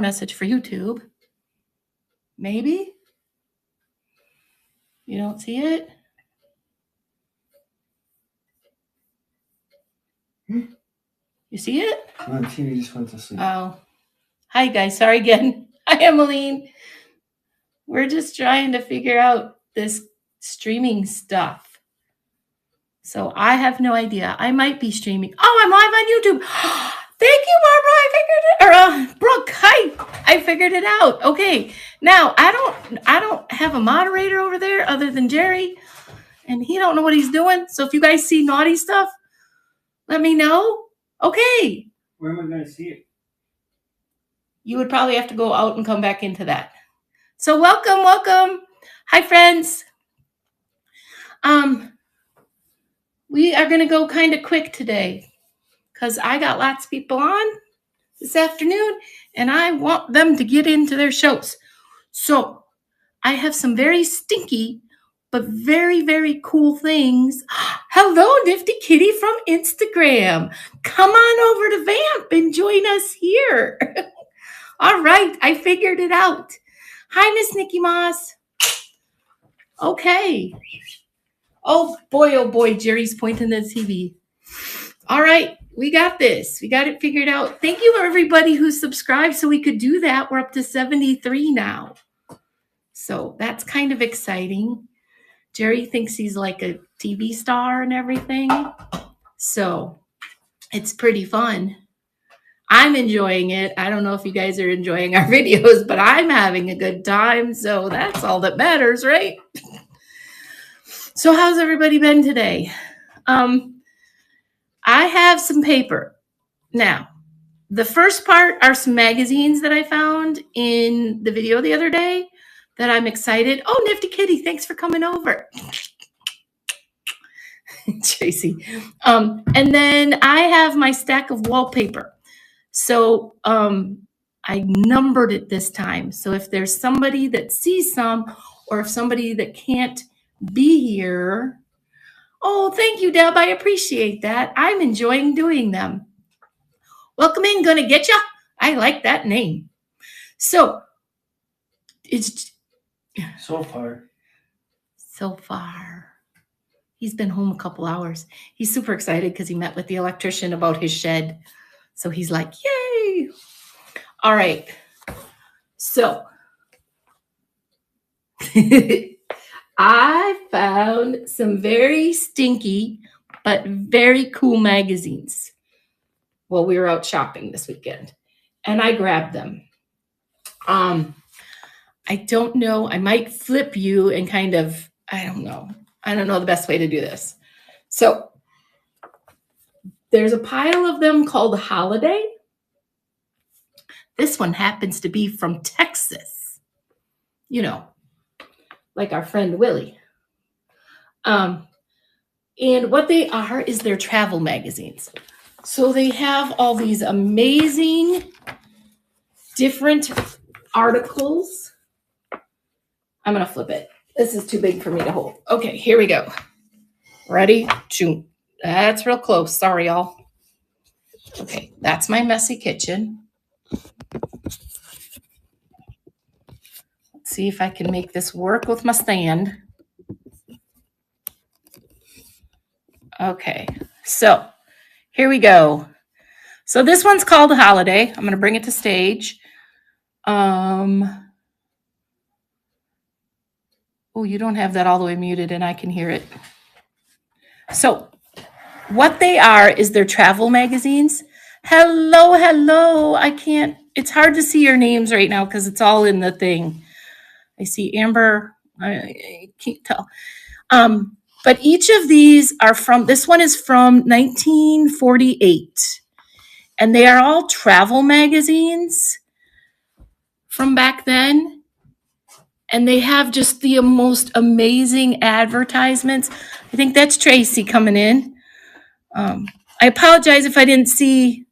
message for YouTube. Maybe? You don't see it? You see it? My TV just went to sleep. Oh. Hi, guys. Sorry again. Hi, Emmeline. We're just trying to figure out this streaming stuff. So I have no idea. I might be streaming. Oh, I'm live on YouTube. Thank you, Barbara. I figured it. Or Brooke, hi. I figured it out. Okay. Now I don't have a moderator over there other than Jerry, and he don't know what he's doing. So if you guys see naughty stuff, let me know. Okay. Where am I going to see it? You would probably have to go out and come back into that. So welcome. Hi, friends. We are going to go kind of quick today because I got lots of people on this afternoon and I want them to get into their shows. So I have some very stinky but very, very cool things. Hello, Nifty Kitty from Instagram. Come on over to Vamp and join us here. All right, I figured it out. Hi, Miss Nikki Moss. Okay. Oh boy, Jerry's pointing at the TV. All right, we got this. We got it figured out. Thank you, everybody who subscribed so we could do that. We're up to 73 now. So that's kind of exciting. Jerry thinks he's like a TV star and everything. So it's pretty fun. I'm enjoying it. I don't know if you guys are enjoying our videos, but I'm having a good time. So that's all that matters, right? So how's everybody been today? I have some paper. Now, the first part are some magazines that I found in the video the other day that I'm excited. Oh, Nifty Kitty, thanks for coming over. Tracy. And then I have my stack of wallpaper. So I numbered it this time. So if there's somebody that sees some, or if somebody that can't be here. Oh, thank you, Deb. I appreciate that. I'm enjoying doing them. Welcome in, Gonna Get Ya. I like that name. So it's So far. He's been home a couple hours. He's super excited because he met with the electrician about his shed. So he's like, yay. All right. So I found some very stinky but very cool magazines while we were out shopping this weekend, and I grabbed them. I don't know. I might flip you and kind of, I don't know the best way to do this. So there's a pile of them called Holiday. This one happens to be from Texas. You know, like our friend Willie. And what they are is they're travel magazines. So they have all these amazing different articles. I'm going to flip it. This is too big for me to hold. Okay, here we go. Ready? Shoot. That's real close. Sorry, y'all. Okay, that's my messy kitchen. See if I can make this work with my stand. Okay, so here we go. So this one's called Holiday. I'm going to bring it to stage. Oh, you don't have that all the way muted and I can hear it. So what they are is they're travel magazines. Hello. I can't, it's hard to see your names right now because it's all in the thing. I see Amber. I can't tell. But each of these are from, this one is from 1948. And they are all travel magazines from back then. And they have just the most amazing advertisements. I think that's Tracy coming in. I apologize if I didn't see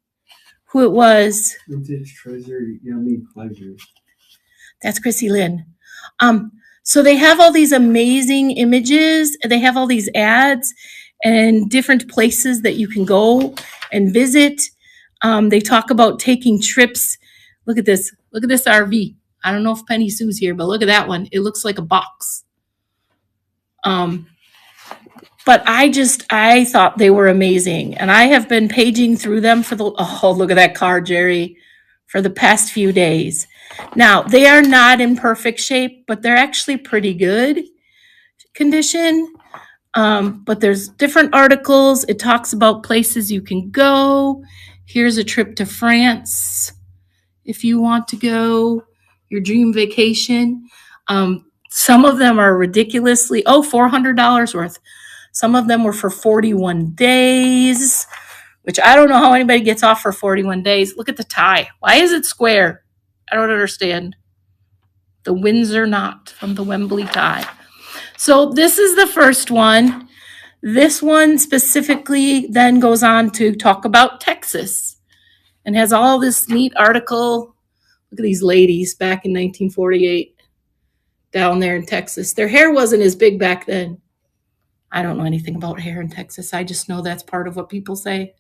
who it was. Vintage treasure, yummy pleasure. That's Chrissy Lynn. So they have all these amazing images. They have all these ads and different places that you can go and visit. They talk about taking trips Look at this. Look at this RV. I don't know if Penny Sue's here, but look at that one. It looks like a box. But I thought they were amazing. And I have been paging through them look at that car, Jerry, for the past few days. Now, they are not in perfect shape, but they're actually pretty good condition. But there's different articles. It talks about places you can go. Here's a trip to France if you want to go, your dream vacation. Some of them are ridiculously, $400 worth. Some of them were for 41 days, which I don't know how anybody gets off for 41 days. Look at the tie. Why is it square? I don't understand. The Windsor knot from the Wembley tie. So this is the first one. This one specifically then goes on to talk about Texas and has all this neat article. Look at these ladies back in 1948 down there in Texas. Their hair wasn't as big back then. I don't know anything about hair in Texas. I just know that's part of what people say.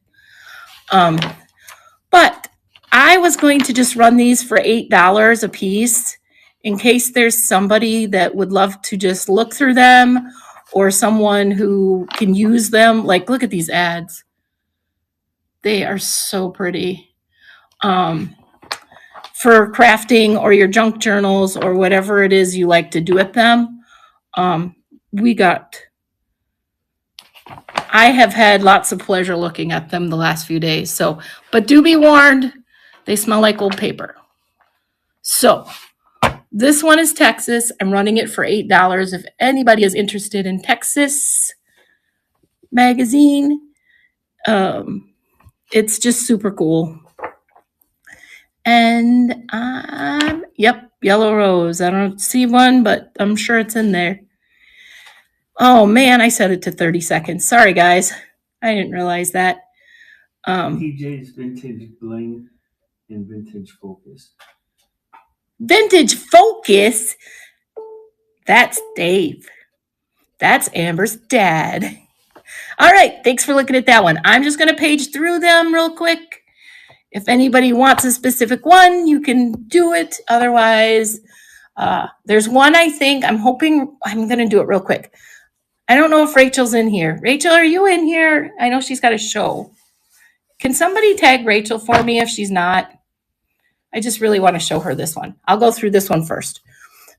But I was going to just run these for $8 a piece in case there's somebody that would love to just look through them or someone who can use them. Like, look at these ads. They are so pretty. For crafting or your junk journals or whatever it is you like to do with them. I have had lots of pleasure looking at them the last few days. So, but do be warned, they smell like old paper. So this one is Texas. I'm running it for $8. If anybody is interested in Texas magazine, it's just super cool. And yep, Yellow Rose. I don't see one, but I'm sure it's in there. Oh man, I set it to 30 seconds. Sorry guys. I didn't realize that. TJ's Vintage Bling and Vintage Focus. Vintage Focus? That's Dave. That's Amber's dad. All right, thanks for looking at that one. I'm just going to page through them real quick. If anybody wants a specific one, you can do it. Otherwise, there's one I think, I'm hoping, I'm going to do it real quick. I don't know if Rachel's in here. Rachel, are you in here? I know she's got a show. Can somebody tag Rachel for me if she's not? I just really want to show her this one. I'll go through this one first.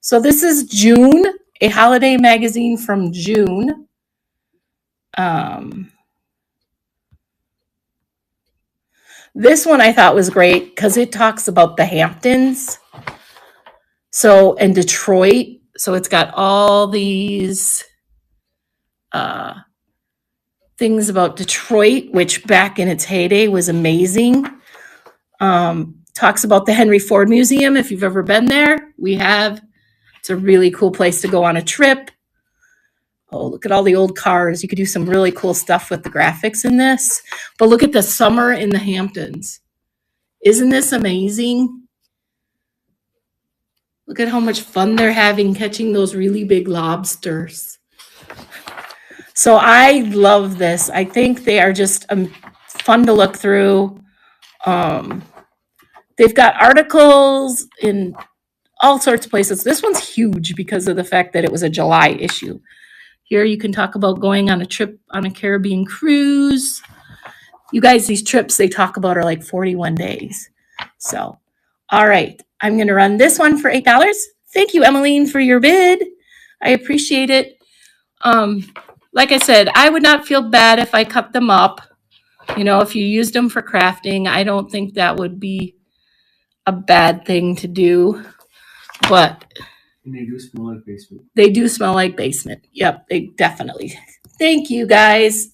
So this is June, a holiday magazine from June. This one I thought was great because it talks about the Hamptons. So, and Detroit. So it's got all these things about Detroit, which back in its heyday was amazing. Talks about the Henry Ford Museum. If you've ever been there, it's a really cool place to go on a trip. Oh, look at all the old cars. You could do some really cool stuff with the graphics in this. But look at the summer in the Hamptons. Isn't this amazing? Look at how much fun they're having catching those really big lobsters. So I love this. I think they are just fun to look through. They've got articles in all sorts of places. This one's huge because of the fact that it was a July issue. Here you can talk about going on a trip on a Caribbean cruise. You guys, these trips they talk about are like 41 days. So, all right. I'm going to run this one for $8. Thank you, Emmeline, for your bid. I appreciate it. Like I said, I would not feel bad if I cut them up. You know, if you used them for crafting, I don't think that would be a bad thing to do. But And they do smell like basement. They do smell like basement. Yep, they definitely. Thank you, guys.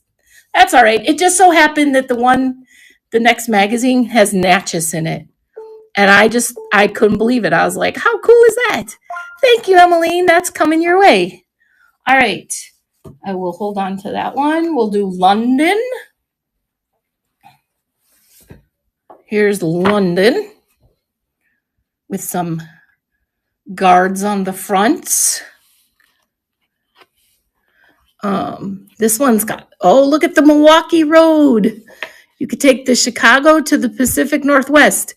That's all right. It just so happened that the next magazine has Natchez in it. And I couldn't believe it. I was like, how cool is that? Thank you, Emmeline. That's coming your way. All right. I will hold on to that one. We'll do London. Here's London with some guards on the front. This one's got, look at the Milwaukee Road. You could take the Chicago to the Pacific Northwest.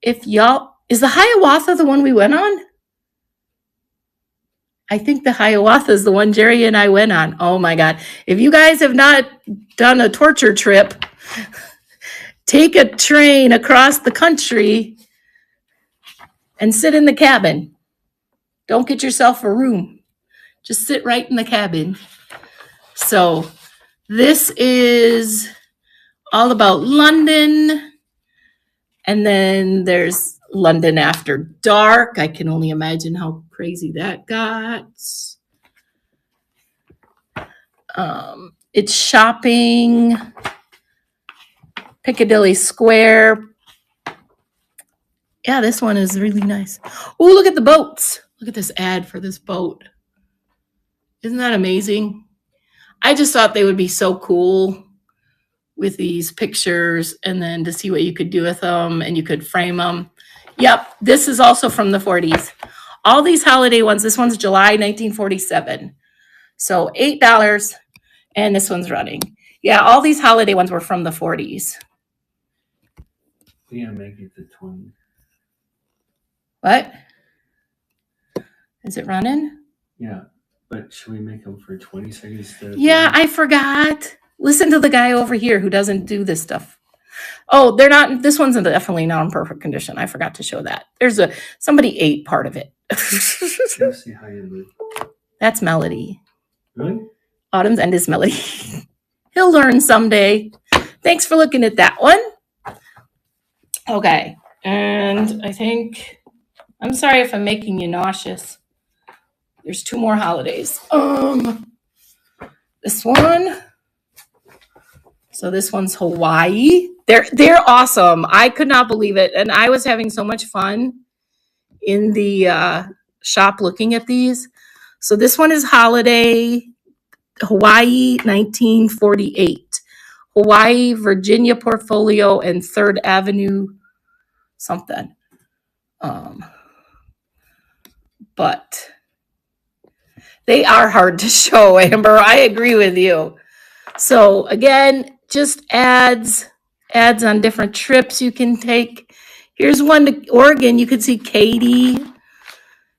If y'all, is the Hiawatha the one we went on? I think the Hiawatha is the one Jerry and I went on. Oh my God. If you guys have not done a torture trip, take a train across the country and sit in the cabin. Don't get yourself a room. Just sit right in the cabin. So this is all about London. And then there's London After Dark. I can only imagine how crazy that got. It's shopping, Piccadilly Square. Yeah, this one is really nice. Oh, look at the boats. Look at this ad for this boat. Isn't that amazing? I just thought they would be so cool with these pictures, and then to see what you could do with them, and you could frame them. Yep, this is also from the 40s. All these holiday ones, this one's July 1947. So $8, and this one's running. Yeah, all these holiday ones were from the 40s. Yeah, make it to 20. What? Is it running? Yeah, but should we make them for 20 seconds instead of Yeah, 30? I forgot. Listen to the guy over here who doesn't do this stuff. Oh, they're not. This one's definitely not in perfect condition. I forgot to show that. There's somebody ate part of it. Let's see how you live. That's Melody. Really? Autumn's End is Melody. He'll learn someday. Thanks for looking at that one. Okay, and I think, I'm sorry if I'm making you nauseous. There's 2 more holidays. This one. So this one's Hawaii. They're awesome. I could not believe it, and I was having so much fun in the shop looking at these. So this one is holiday Hawaii 1948. Hawaii, Virginia portfolio, and 3rd Avenue something. But they are hard to show, Amber. I agree with you. So again, just ads on different trips you can take. Here's one to Oregon. You could see Katy.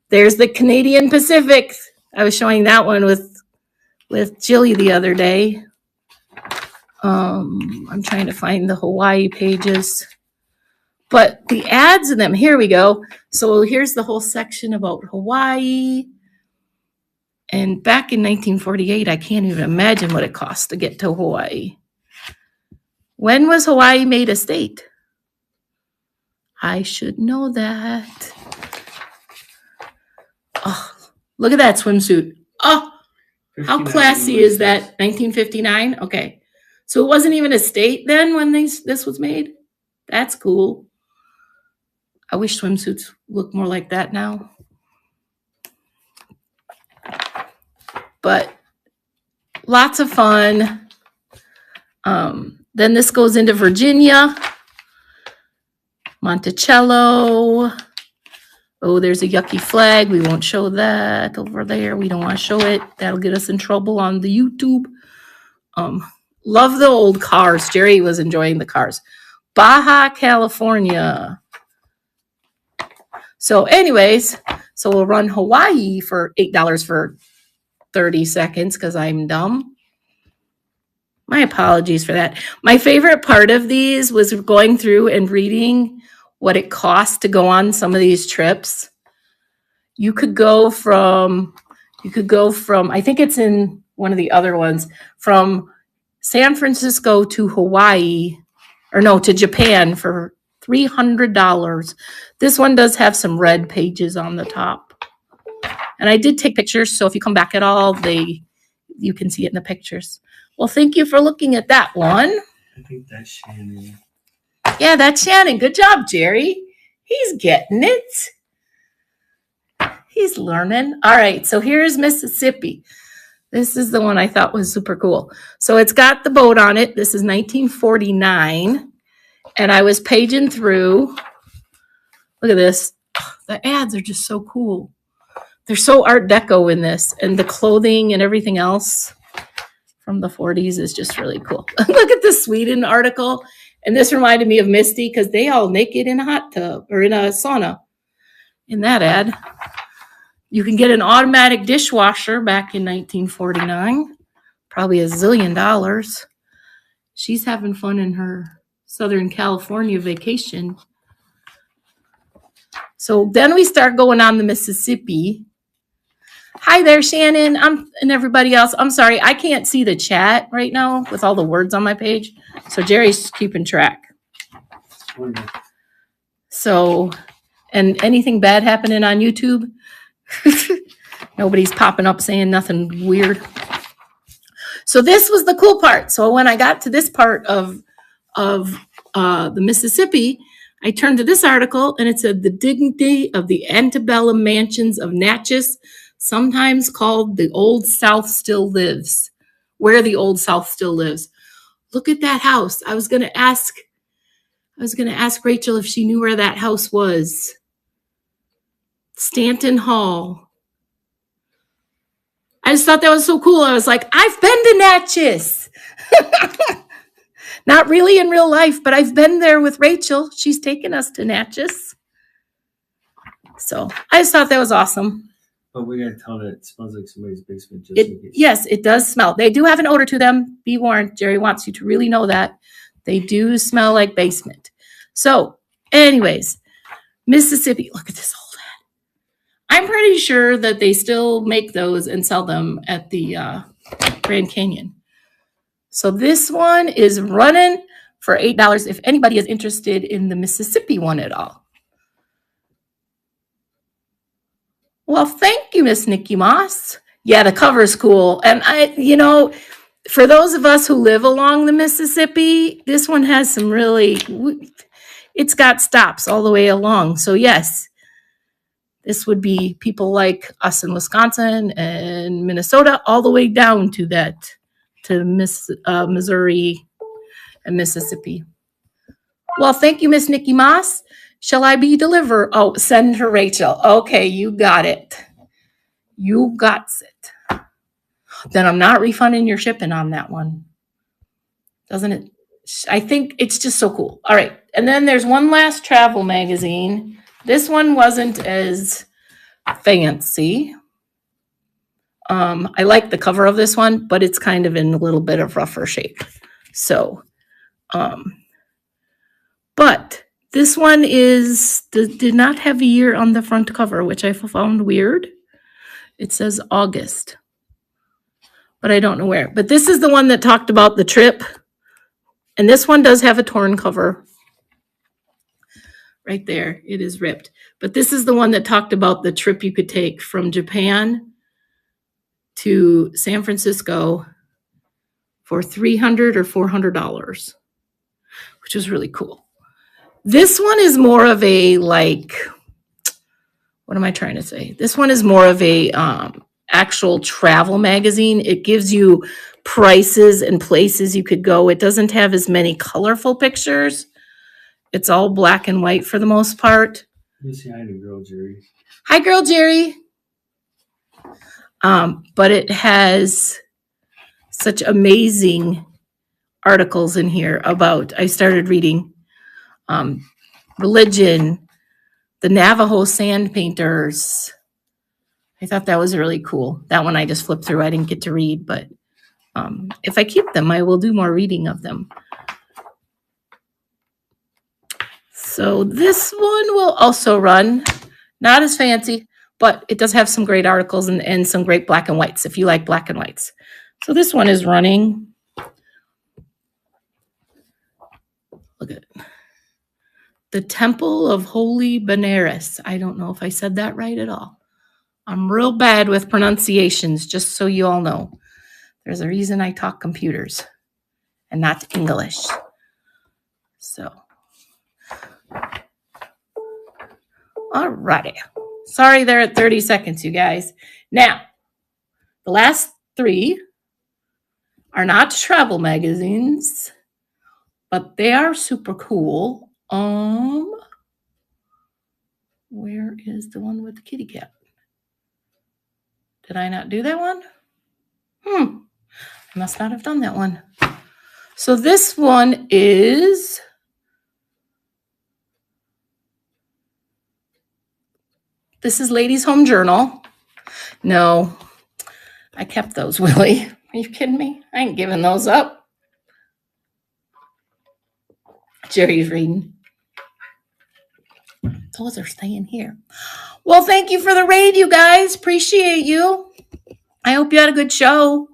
There's the Canadian Pacific. I was showing that one with Jilly the other day. I'm trying to find the Hawaii pages. But the ads in them, here we go. So here's the whole section about Hawaii. And back in 1948, I can't even imagine what it cost to get to Hawaii. When was Hawaii made a state? I should know that. Oh, look at that swimsuit. Oh, how classy is that? 1959? Okay. So it wasn't even a state then when this was made? That's cool. I wish swimsuits look more like that now. But lots of fun. Then this goes into Virginia. Monticello. Oh, there's a yucky flag. We won't show that over there. We don't want to show it. That'll get us in trouble on the YouTube. Love the old cars. Jerry was enjoying the cars. Baja California. So anyways, so we'll run Hawaii for $8 for 30 seconds because I'm dumb. My apologies for that. My favorite part of these was going through and reading what it costs to go on some of these trips. You could go from, I think it's in one of the other ones, from San Francisco to Hawaii, or no, to Japan for $300. This one does have some red pages on the top. And I did take pictures, so if you come back at all, you can see it in the pictures. Well, thank you for looking at that one. I think that's Shannon. Yeah, that's Shannon. Good job, Jerry. He's getting it. He's learning. All right, so here's Mississippi. This is the one I thought was super cool. So it's got the boat on it. This is 1949. And I was paging through. Look at this. The ads are just so cool. They're so Art Deco in this. And the clothing and everything else from the 40s is just really cool. Look at the Sweden article. And this reminded me of Misty because they all naked in a hot tub or in a sauna in that ad. You can get an automatic dishwasher back in 1949, probably $1 zillion. She's having fun in her Southern California vacation. So then we start going on the Mississippi. Hi there, Shannon. And everybody else. I'm sorry, I can't see the chat right now with all the words on my page. So Jerry's keeping track. So, and anything bad happening on YouTube? Nobody's popping up saying nothing weird. So this was the cool part. So when I got to this part of the Mississippi, I turned to this article and it said the dignity of the antebellum mansions of Natchez, sometimes called the Old South, still lives. Where the Old South still lives. Look at that house. I was going to ask Rachel if she knew where that house was. Stanton Hall. I just thought that was so cool. I was like, I've been to Natchez. Not really in real life, but I've been there with Rachel. She's taken us to Natchez. So I just thought that was awesome. But we gotta tell that it smells like somebody's basement just in case. Yes, it does smell. They do have an odor to them. Be warned. Jerry wants you to really know that. They do smell like basement. So anyways, Mississippi. Look at this old ad. I'm pretty sure that they still make those and sell them at the Grand Canyon. So this one is running for $8 if anybody is interested in the Mississippi one at all. Well, thank you, Miss Nikki Moss. Yeah, the cover is cool. And for those of us who live along the Mississippi, this one has some really, it's got stops all the way along. So yes, this would be people like us in Wisconsin and Minnesota, all the way down to Missouri and Mississippi. Well, thank you, Miss Nikki Moss. Shall I be delivered? Oh, send her Rachel. Okay, you got it. You got it. Then I'm not refunding your shipping on that one. Doesn't it? I think it's just so cool. All right. And then there's one last travel magazine. This one wasn't as fancy. I like the cover of this one, but it's kind of in a little bit of rougher shape. So, but this one did not have a year on the front cover, which I found weird. It says August, but I don't know where. But this is the one that talked about the trip. And this one does have a torn cover. Right there, it is ripped. But this is the one that talked about the trip you could take from Japan to San Francisco for $300 or $400, which was really cool. This one is more of a what am I trying to say? This one is more of a actual travel magazine. It gives you prices and places you could go. It doesn't have as many colorful pictures. It's all black and white for the most part. You say hi to girl Jerry. Hi, girl Jerry. But it has such amazing articles in here about, I started reading religion, the Navajo sand painters. I thought that was really cool. That one I just flipped through. I didn't get to read, but if I keep them, I will do more reading of them. So this one will also run, not as fancy, but it does have some great articles and some great black and whites if you like black and whites. So this one is running. Look at it. The Temple of Holy Benares. I don't know if I said that right at all. I'm real bad with pronunciations, just so you all know. There's a reason I talk computers and not English. So, all righty. Sorry, they're at 30 seconds, you guys. Now, the last three are not travel magazines, but they are super cool. Where is the one with the kitty cat? Did I not do that one? I must not have done that one. So this one is This is Ladies Home Journal. No, I kept those, Willie. Are you kidding me? I ain't giving those up. Jerry's reading. Those are staying here. Well, thank you for the raid, you guys. Appreciate you. I hope you had a good show.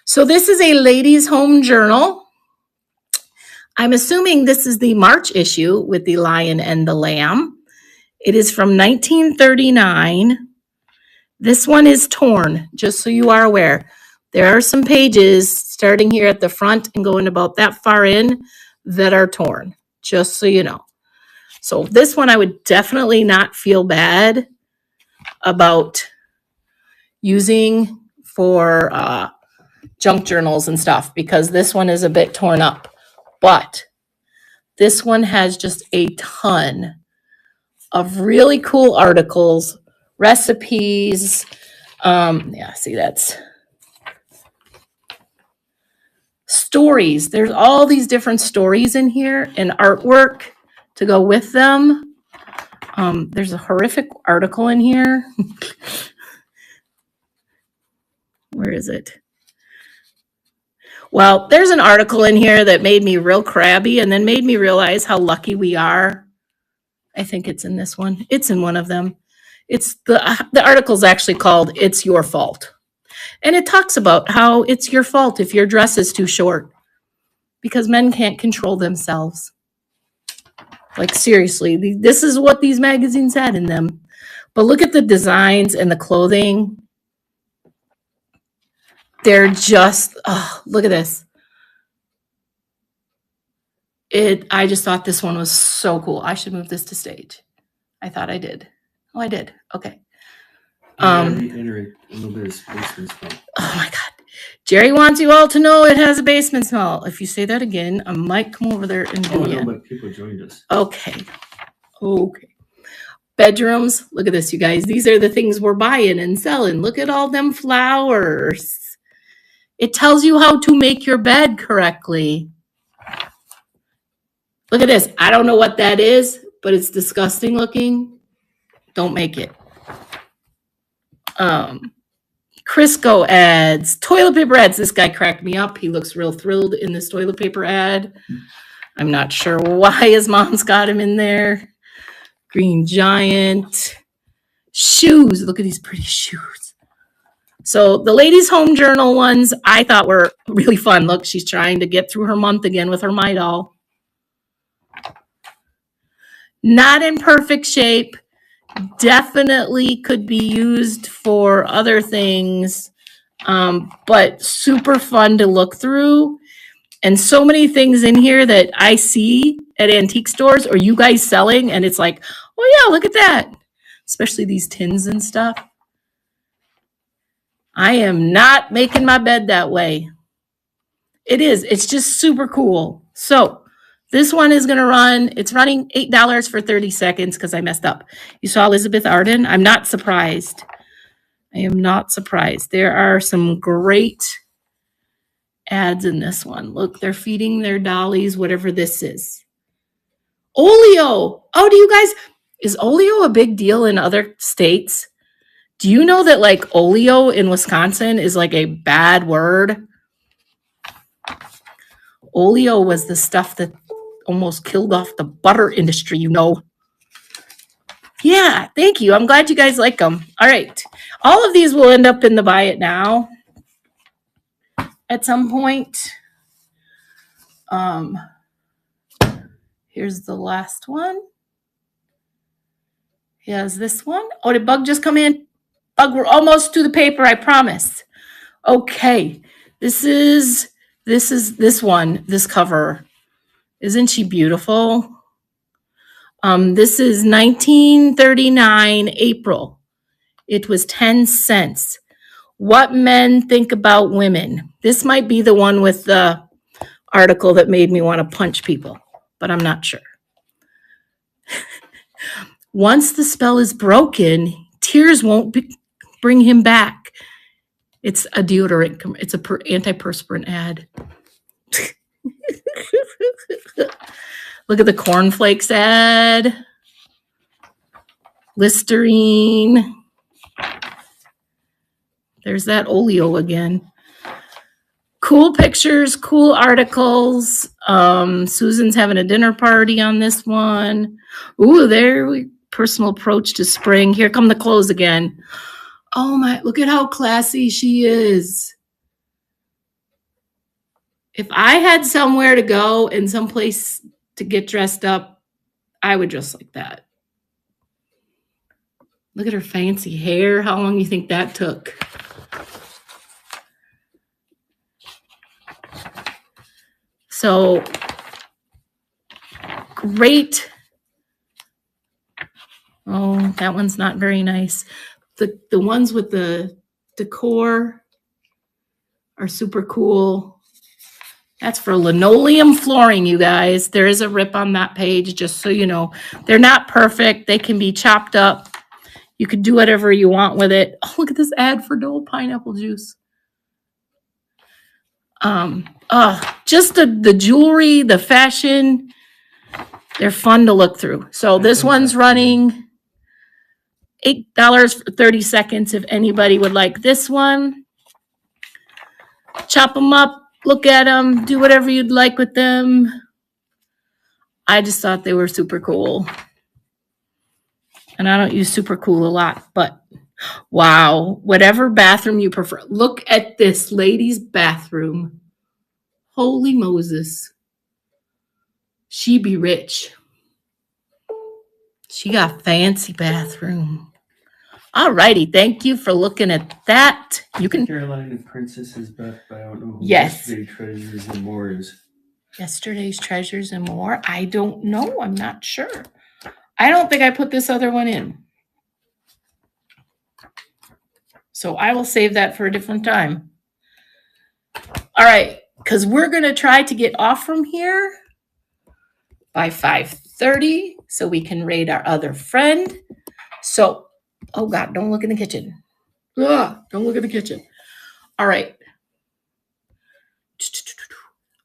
So this is a Ladies Home Journal. I'm assuming this is the March issue with the lion and the lamb. It is from 1939. This one is torn, just so you are aware. There are some pages starting here at the front and going about that far in that are torn, just so you know. So this one I would definitely not feel bad about using for junk journals and stuff, because this one is a bit torn up. But this one has just a ton of really cool articles, recipes. Yeah, see, that's stories. There's all these different stories in here and artwork to go with them. There's a horrific article in here. Where is it? Well, there's an article in here that made me real crabby and then made me realize how lucky we are. I think it's in this one. It's in one of them. It's the article's actually called "It's Your Fault." And it talks about how it's your fault if your dress is too short because men can't control themselves. Like, seriously, this is what these magazines had in them. But look at the designs and the clothing. They're just, oh, look at this. I just thought this one was so cool. I should move this to stage. I thought I did. Oh, I did. Okay. Reiterate a little bit of basement smell. Oh my God. Jerry wants you all to know it has a basement smell. If you say that again, I might come over there and do it. No, but people joined us. Okay. Bedrooms. Look at this, you guys. These are the things we're buying and selling. Look at all them flowers. It tells you how to make your bed correctly. Look at this. I don't know what that is, but it's disgusting looking. Don't make it. Crisco ads, toilet paper ads. This guy cracked me up. He looks real thrilled in this toilet paper ad. I'm not sure why his mom's got him in there. Green Giant. Shoes. Look at these pretty shoes. So the Ladies Home Journal ones I thought were really fun. Look, she's trying to get through her month again with her My Doll. Not in perfect shape. Definitely could be used for other things, but super fun to look through. And so many things in here that I see at antique stores or you guys selling, and it's like, oh yeah, look at that. Especially these tins and stuff. I am not making my bed that way. It is. It's just super cool. So this one is going to run, it's running $8 for 30 seconds because I messed up. You saw Elizabeth Arden? I'm not surprised. I am not surprised. There are some great ads in this one. Look, they're feeding their dollies, whatever this is. Oleo. Oh, do you guys, is Oleo a big deal in other states? Do you know that like Oleo in Wisconsin is like a bad word? Oleo was the stuff that almost killed off the butter industry, you know. Yeah, thank you. I'm glad you guys like them. All right. All of these will end up in the Buy It Now at some point. Here's the last one. Here's this one. Oh, did Bug just come in? Bug, we're almost to the paper, I promise. Okay. This one, this cover. Isn't she beautiful? This is 1939, April. It was 10 cents. What men think about women. This might be the one with the article that made me want to punch people, but I'm not sure. Once the spell is broken, tears won't bring him back. It's a deodorant. It's a antiperspirant ad. Look at the cornflakes ad. Listerine. There's that oleo again. Cool pictures, cool articles. Susan's having a dinner party on this one. Ooh, there we personal approach to spring. Here come the clothes again. Oh my, look at how classy she is. If I had somewhere to go and someplace to get dressed up, I would dress like that. Look at her fancy hair. How long do you think that took? So great. Oh, that one's not very nice. The ones with the decor are super cool. That's for linoleum flooring, you guys. There is a rip on that page, just so you know. They're not perfect. They can be chopped up. You can do whatever you want with it. Oh, look at this ad for Dole pineapple juice. Just the jewelry, the fashion, they're fun to look through. So this one's running $8 for 30 seconds if anybody would like this one. Chop them up, look at them, do whatever you'd like with them. I just thought they were super cool. And I don't use super cool a lot, but wow, whatever bathroom you prefer. Look at this lady's bathroom. Holy Moses. She be rich. She got fancy bathroom. All righty. Thank you for looking at that. You can. Carolina Princess's Beth, but I don't know who Yes. Yesterday Treasures and More is. Yesterday's Treasures and More. I don't know. I'm not sure. I don't think I put this other one in. So I will save that for a different time. All right. Because we're going to try to get off from here by 5:30 so we can raid our other friend. So, oh God, don't look in the kitchen. Ugh, don't look in the kitchen. All right.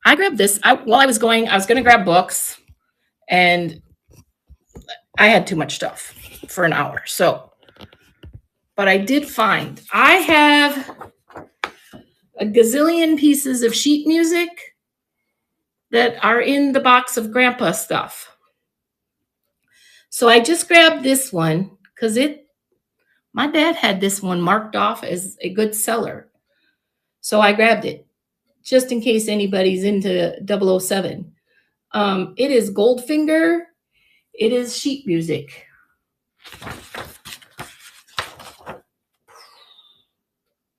I grabbed this. While I was going to grab books, and I had too much stuff for an hour. So, but I did find I have a gazillion pieces of sheet music that are in the box of Grandpa stuff. So I just grabbed this one because my dad had this one marked off as a good seller. So I grabbed it just in case anybody's into 007. It is Goldfinger. It is sheet music.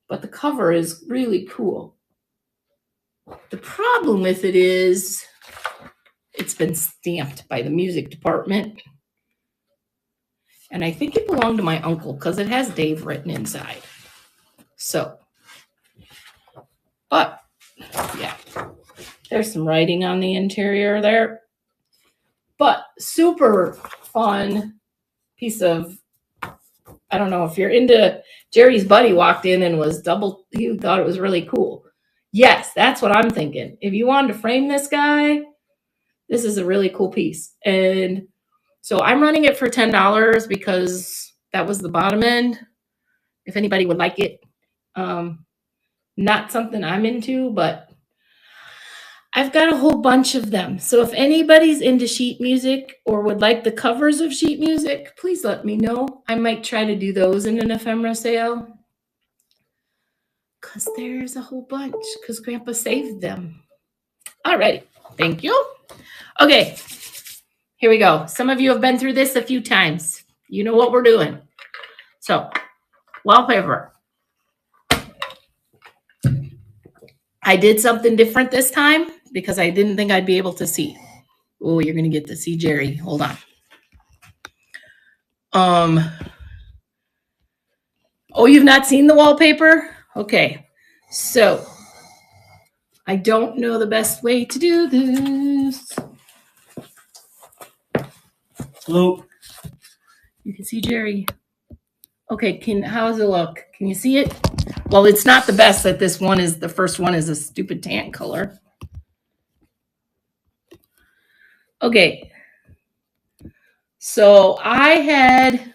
But the cover is really cool. The problem with it is it's been stamped by the music department. And I think it belonged to my uncle because it has Dave written inside. So, but yeah, there's some writing on the interior there. But super fun piece of, I don't know if you're into, Jerry's buddy walked in and he thought it was really cool. Yes, that's what I'm thinking. If you wanted to frame this guy, this is a really cool piece. And so I'm running it for $10 because that was the bottom end. If anybody would like it. Not something I'm into, but I've got a whole bunch of them. So if anybody's into sheet music or would like the covers of sheet music, please let me know. I might try to do those in an ephemera sale. Because there's a whole bunch. Because Grandpa saved them. All right. Thank you. Okay. Here we go. Some of you have been through this a few times. You know what we're doing. So, wallpaper. I did something different this time because I didn't think I'd be able to see. Oh, you're going to get to see Jerry. Hold on. Oh, you've not seen the wallpaper? Okay. So, I don't know the best way to do this. Hello. You can see Jerry. Okay, how does it look? Can you see it? Well, it's not the best that the first one is a stupid tan color. Okay. So I had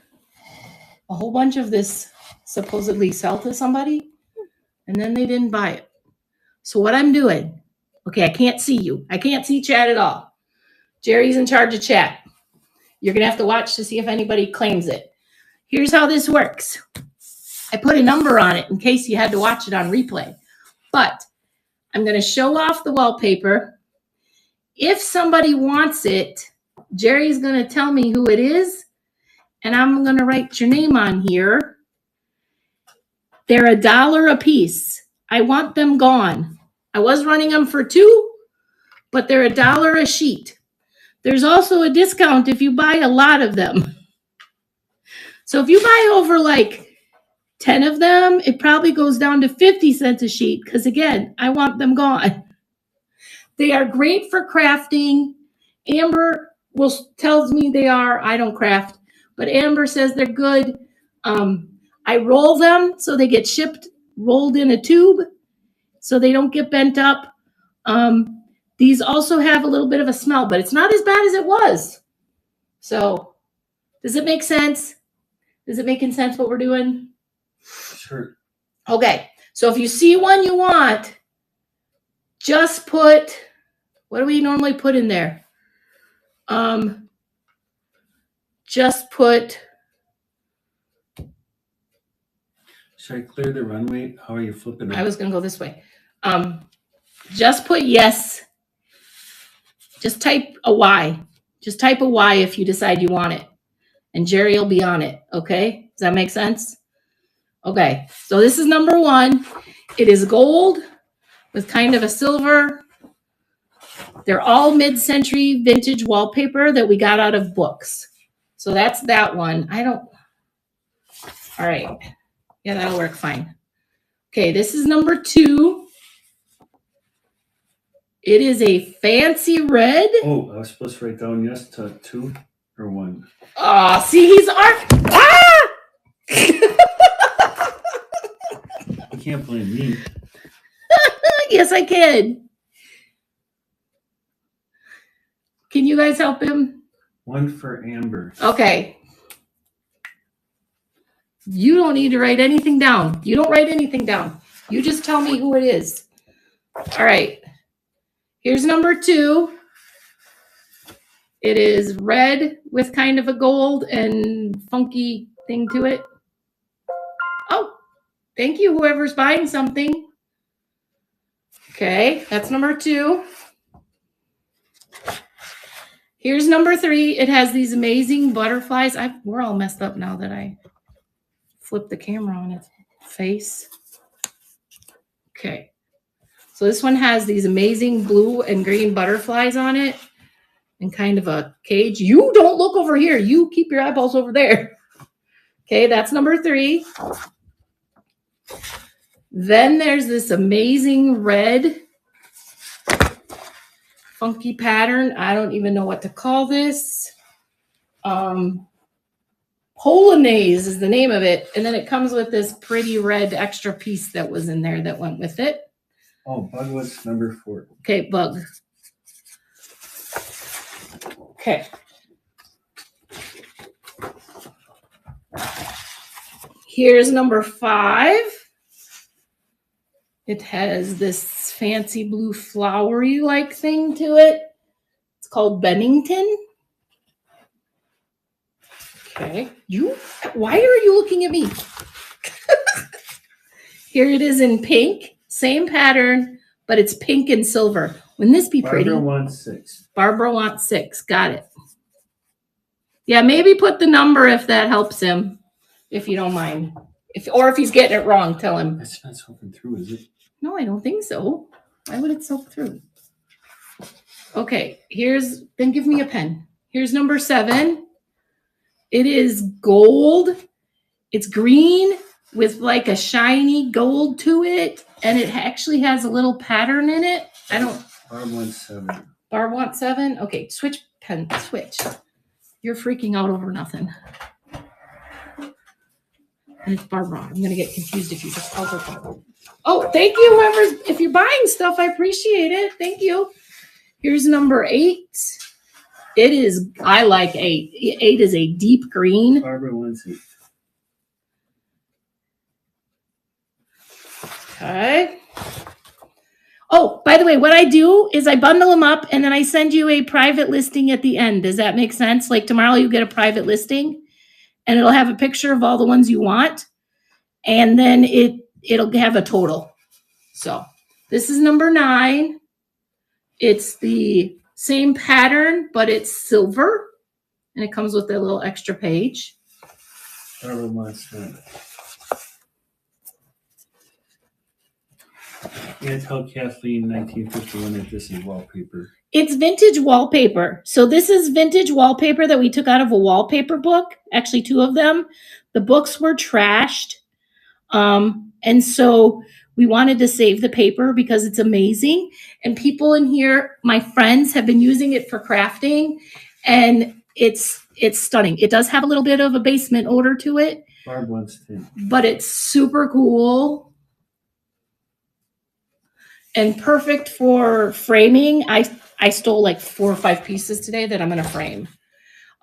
a whole bunch of this supposedly sell to somebody, and then they didn't buy it. So what I'm doing, okay, I can't see you. I can't see chat at all. Jerry's in charge of chat. You're going to have to watch to see if anybody claims it. Here's how this works. I put a number on it in case you had to watch it on replay. But I'm going to show off the wallpaper. If somebody wants it, Jerry's going to tell me who it is, and I'm going to write your name on here. They're $1 a piece. I want them gone. I was running them for $2, but they're $1 a sheet. There's also a discount if you buy a lot of them. So if you buy over like 10 of them, it probably goes down to 50 cents a sheet because, again, I want them gone. They are great for crafting. Amber tells me they are. I don't craft, but Amber says they're good. I roll them so they get shipped rolled in a tube so they don't get bent up. These also have a little bit of a smell, but it's not as bad as it was. So does it make sense? Is it making sense what we're doing? Sure. Okay. So if you see one you want, just put, what do we normally put in there? Just put. Should I clear the runway? How are you flipping it? I was going to go this way. Just put yes. Just type a Y. Just type a Y if you decide you want it. And Jerry will be on it. Okay? Does that make sense? Okay. So this is number 1. It is gold with kind of a silver. They're all mid-century vintage wallpaper that we got out of books. So that's that one. All right. Yeah, that'll work fine. Okay, this is number 2. It is a fancy red. Oh, I was supposed to write down yes to 2 or 1. Oh, see, he's ah! You can't blame me. Yes, I can. Can you guys help him? 1 for Amber. Okay. You don't need to write anything down. You don't write anything down. You just tell me who it is. All right. Here's number 2. It is red with kind of a gold and funky thing to it. Oh, thank you, whoever's buying something. Okay, that's number 2. Here's number 3. It has these amazing butterflies. We're all messed up now that I flipped the camera on its face. Okay. So this one has these amazing blue and green butterflies on it and kind of a cage. You don't look over here. You keep your eyeballs over there. Okay, that's number 3. Then there's this amazing red funky pattern. I don't even know what to call this. Polonaise is the name of it. And then it comes with this pretty red extra piece that was in there that went with it. Oh, bug was number 4. Okay, bug. Okay. Here's number 5. It has this fancy blue flowery like thing to it. It's called Bennington. Okay. Why are you looking at me? Here it is in pink. Same pattern, but it's pink and silver. Wouldn't this be pretty? Barbara wants 6. Barbara wants 6. Got it. Yeah, maybe put the number if that helps him, if you don't mind. Or if he's getting it wrong, tell him. It's not soaking through, is it? No, I don't think so. Why would it soak through? Okay, then give me a pen. Here's number 7. It is gold. It's green with like a shiny gold to it. And it actually has a little pattern in it. Barb wants 7. Barb wants 7? Okay, switch pen, switch. You're freaking out over nothing. And it's Barbara. I'm going to get confused if you just call her Barbara. Oh, thank you, if you're buying stuff, I appreciate it. Thank you. Here's number 8. I like 8. 8 is a deep green. Barbara wants 8. Okay. Oh, by the way, what I do is I bundle them up and then I send you a private listing at the end. Does that make sense? Like tomorrow you get a private listing and it'll have a picture of all the ones you want. And then it'll have a total. So this is number 9. It's the same pattern, but it's silver. And it comes with a little extra page. Yeah, tell Kathleen 1951 that this is wallpaper. It's vintage wallpaper. So this is vintage wallpaper that we took out of a wallpaper book. Actually, 2 of them. The books were trashed. And so we wanted to save the paper because it's amazing. And people in here, my friends, have been using it for crafting. And it's stunning. It does have a little bit of a basement odor to it. Barb wants to. But it's super cool. And perfect for framing. I stole like 4 or 5 pieces today that I'm going to frame.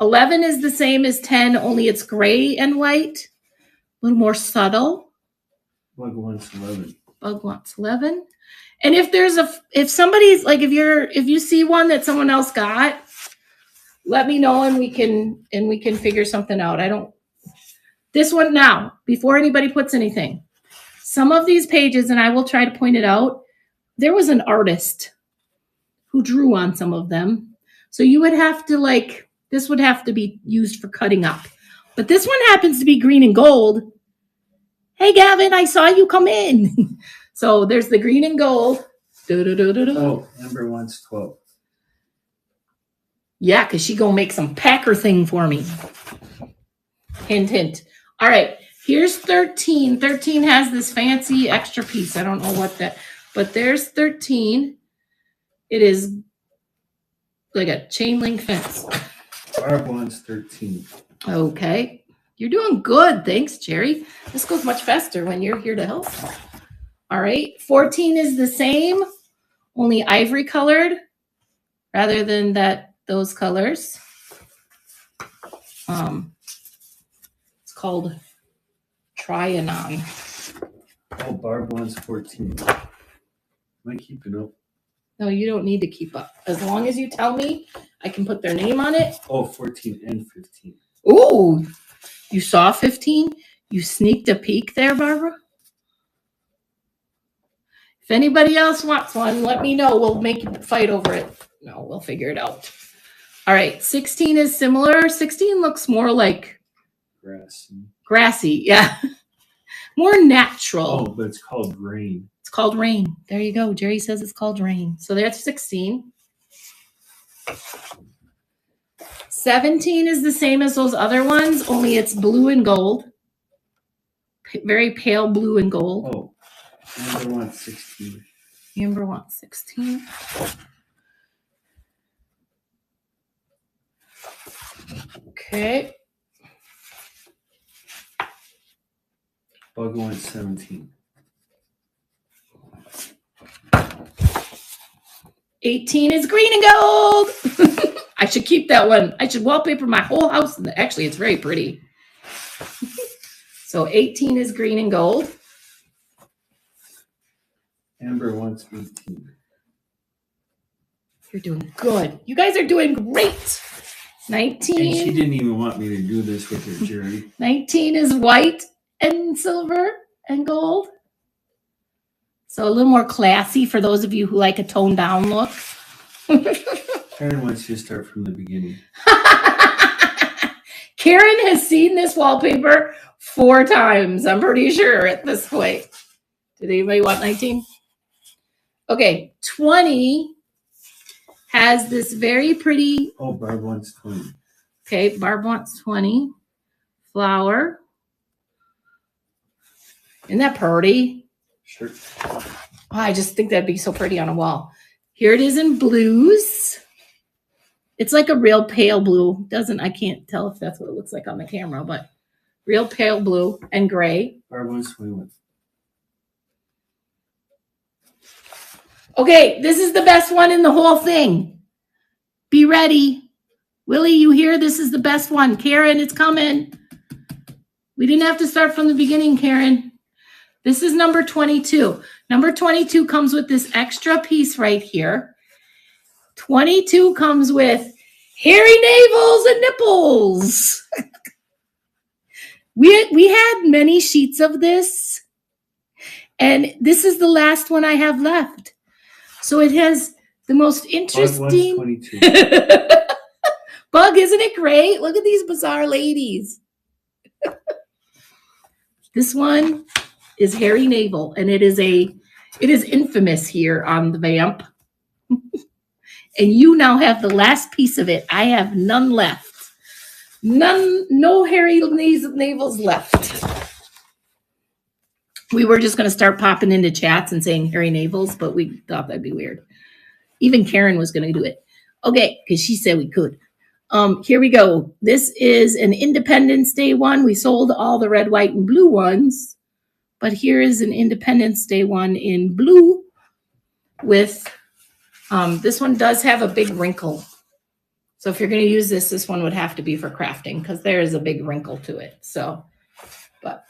11 is the same as 10, only it's gray and white. A little more subtle. Bug wants 11. Bug wants 11. And if somebody's like, if you see one that someone else got, let me know and we can figure something out. This one now, before anybody puts anything, some of these pages, and I will try to point it out, there was an artist who drew on some of them. So you would have to this would have to be used for cutting up. But this one happens to be green and gold. Hey, Gavin, I saw you come in. So there's the green and gold. Oh, Amber wants 12. Yeah, because she gonna make some Packer thing for me. Hint, hint. All right, here's 13. 13 has this fancy extra piece. I don't know what that, but there's 13. It is like a chain link fence. Barb wants 13. Okay. You're doing good. Thanks, Jerry. This goes much faster when you're here to help. All right. 14 is the same, only ivory colored rather than those colors. It's called Trianon. Oh, Barb wants 14. Am I keeping up? No, you don't need to keep up. As long as you tell me, I can put their name on it. Oh, 14 and 15. Ooh, you saw 15? You sneaked a peek there, Barbara? If anybody else wants one, let me know. We'll make a fight over it. No, we'll figure it out. All right, 16 is similar. 16 looks more like grassy, yeah. More natural. Oh, but it's called rain. It's called rain. There you go. Jerry says it's called rain. So that's 16. 17 is the same as those other ones, only it's blue and gold. Very pale blue and gold. Oh, Amber wants 16. Amber wants 16. Okay. Bug wants 17. 18 is green and gold. I should keep that one. I should wallpaper my whole house. Actually, it's very pretty. So 18 is green and gold. Amber wants 18. You're doing good. You guys are doing great. 19. And she didn't even want me to do this with her, Jerry. 19 is white and silver and gold. So a little more classy for those of you who like a toned down look. Karen wants you to start from the beginning. Karen has seen this wallpaper 4 times, I'm pretty sure at this point. Did anybody want 19? Okay, 20 has this very pretty. Oh, Barb wants 20. Okay, Barb wants 20. Flower. Isn't that pretty? Sure. Oh, I just think that'd be so pretty on a wall. Here it is in blues. It's like a real pale blue. I can't tell if that's what it looks like on the camera, but real pale blue and gray. Barb wants 21. Okay, this is the best one in the whole thing. Be ready. Willie, you hear? This is the best one. Karen, it's coming. We didn't have to start from the beginning, Karen. This is number 22. Number 22 comes with this extra piece right here. 22 comes with hairy navels and nipples. We had many sheets of this, and this is the last one I have left. So it has the most interesting. 22. Bug, isn't it great? Look at these bizarre ladies. This one is hairy navel, and it is infamous here on the Vamp. And you now have the last piece of it. I have none left. No hairy navels left. We were just going to start popping into chats and saying hairy navels, but we thought that'd be weird. Even Karen was going to do it. Okay, because she said we could. Here we go. This is an Independence Day one. We sold all the red, white, and blue ones, but here is an Independence Day one in blue with, this one does have a big wrinkle. So if you're going to use this one would have to be for crafting because there is a big wrinkle to it. So, but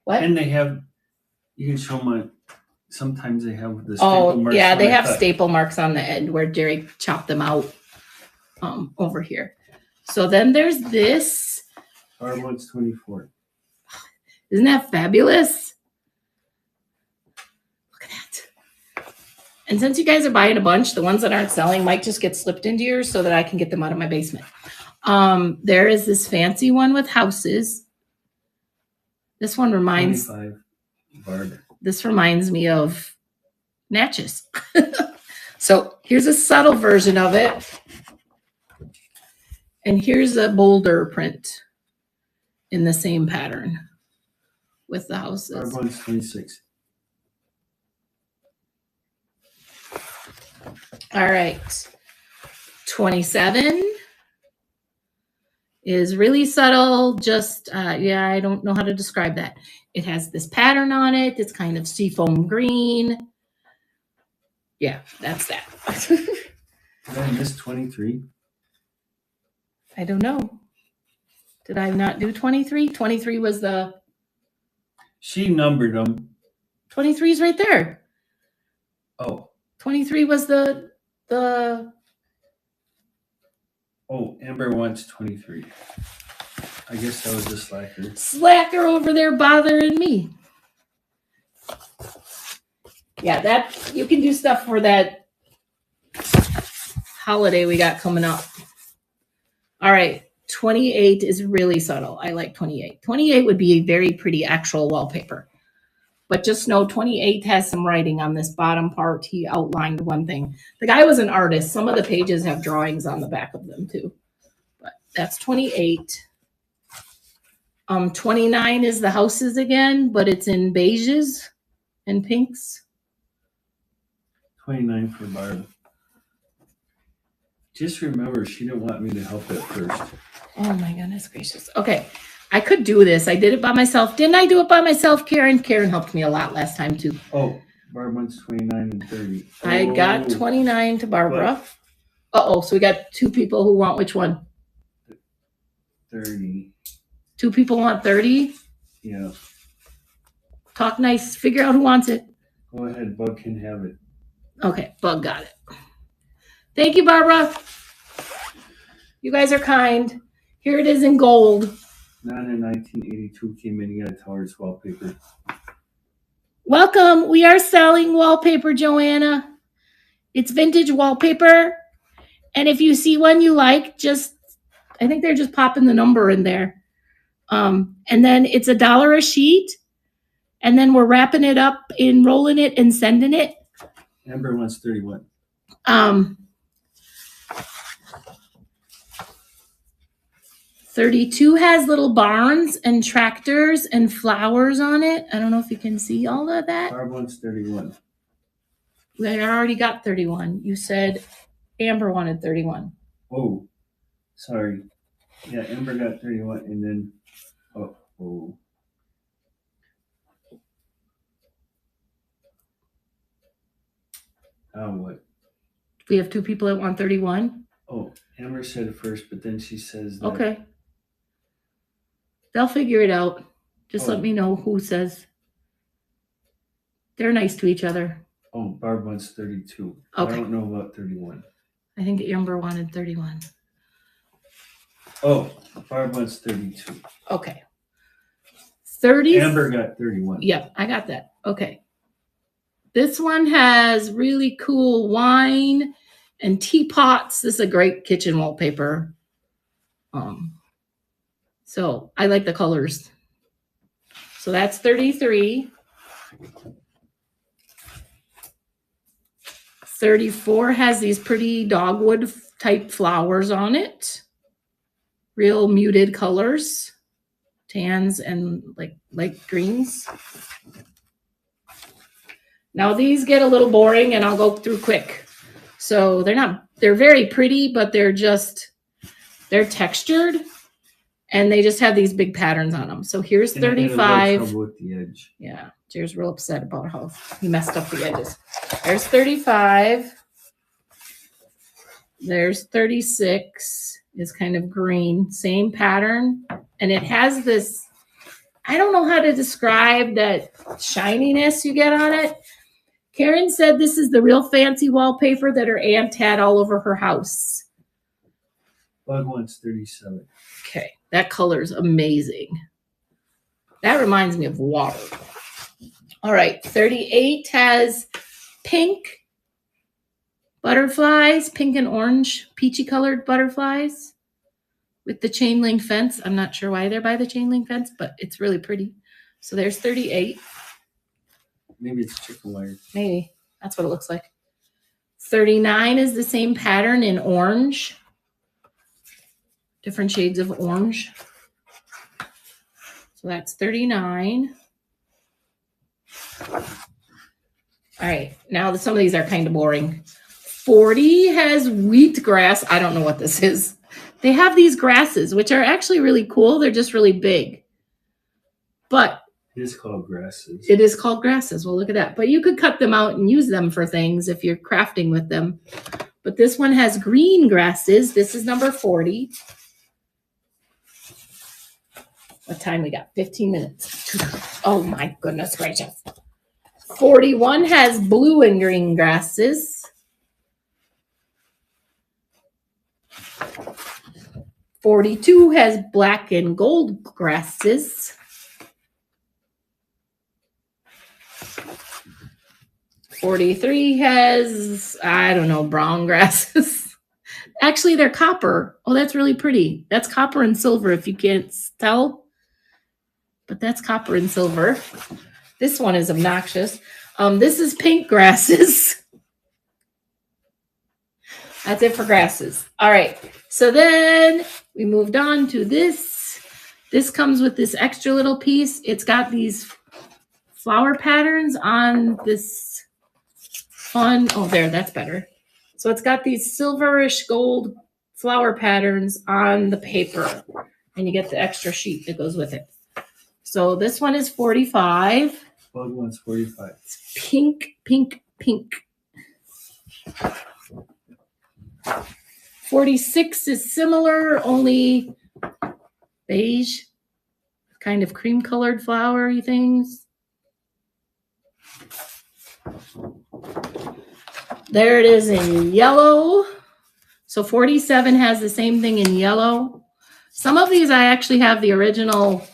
what? And they have, you can show them, sometimes they have the staple marks. Yeah, they have staple marks on the end where Jerry chopped them out over here. So then there's this. R1's 24. Isn't that fabulous? Look at that. And since you guys are buying a bunch, the ones that aren't selling might just get slipped into yours so that I can get them out of my basement. There is this fancy one with houses. This one reminds 25 Barb. This reminds me of Natchez. So here's a subtle version of it. And here's a bolder print in the same pattern with the houses. R1's 26. All right. 27 is really subtle. Just, I don't know how to describe that. It has this pattern on it. It's kind of seafoam green. Yeah, that's that. Did I miss 23? I don't know. Did I not do 23? 23 was the... She numbered them. 23 is right there. Oh. 23 was the... Oh, Amber wants 23. I guess that was the slacker. Slacker over there bothering me. Yeah, that you can do stuff for that holiday we got coming up. All right, 28 is really subtle. I like 28. 28 would be a very pretty actual wallpaper. But just know 28 has some writing on this bottom part. He outlined one thing. The guy was an artist. Some of the pages have drawings on the back of them too. But that's 28. 29 is the houses again, but it's in beiges and pinks. 29 for Barb. Just remember, she didn't want me to help at first. Oh my goodness gracious. Okay. I could do this. I did it by myself. Didn't I do it by myself, Karen? Karen helped me a lot last time too. Oh, Barb wants 29 and 30. I got 29 to Barbara. Uh-oh, so we got two people who want which one? 30. Two people want 30? Yeah. Talk nice. Figure out who wants it. Go ahead, Bug can have it. Okay, Bug got it. Thank you, Barbara. You guys are kind. Here it is in gold. Nana in 1982 came in. You got to tell her it's wallpaper. Welcome. We are selling wallpaper, Joanna. It's vintage wallpaper. And if you see one you like, I think they're just popping the number in there. And then it's $1 a sheet. And then we're wrapping it up in rolling it and sending it. Amber wants 31. 32 has little barns and tractors and flowers on it. I don't know if you can see all of that. Barb wants 31. We already got 31. You said Amber wanted 31. Oh, sorry. Yeah, Amber got 31 and then, what? We have two people that want 31. Oh, Amber said it first, but then she says that. Okay. They'll figure it out. Just let me know who says. They're nice to each other. Oh, Barb wants 32. Okay. I don't know about 31. I think Amber wanted 31. Oh, Barb wants 32. Okay. 30. Amber got 31. Yep, I got that. Okay. This one has really cool wine and teapots. This is a great kitchen wallpaper. So I like the colors. So that's 33. 34 has these pretty dogwood type flowers on it. Real muted colors. Tans and like light greens. Now these get a little boring and I'll go through quick. So they're very pretty, but they're textured and they just have these big patterns on them. So here's 35. Trouble with the edge. Yeah, Jer's real upset about how he messed up the edges. There's 35. There's 36 is kind of green, same pattern. And it has this, I don't know how to describe that shininess you get on it. Karen said this is the real fancy wallpaper that her aunt had all over her house. Bug wants 37. Okay, that color's amazing. That reminds me of water. All right, 38 has pink butterflies, pink and orange, peachy colored butterflies with the chain link fence. I'm not sure why they're by the chain link fence, but it's really pretty. So there's 38. Maybe it's chicken wire. Maybe. That's what it looks like. 39 is the same pattern in orange. Different shades of orange. So that's 39. All right. Now some of these are kind of boring. 40 has wheatgrass. I don't know what this is. They have these grasses, which are actually really cool. They're just really big. But it is called grasses. It is called grasses. Well, look at that. But you could cut them out and use them for things if you're crafting with them. But this one has green grasses. This is number 40. What time we got? 15 minutes. Oh my goodness gracious. 41 has blue and green grasses. 42 has black and gold grasses. 43 has, I don't know, brown grasses. Actually, they're copper. Oh, that's really pretty. That's copper and silver if you can't tell. But that's copper and silver. This one is obnoxious. This is pink grasses. That's it for grasses. All right. So then we moved on to this. This comes with this extra little piece. It's got these flower patterns on this fun. Oh, there, that's better. So it's got these silverish gold flower patterns on the paper. And you get the extra sheet that goes with it. So this one is 45. Bug one's 45. It's pink, pink, pink. 46 is similar, only beige, kind of cream colored flowery things. There it is in yellow. So 47 has the same thing in yellow. Some of these I actually have the original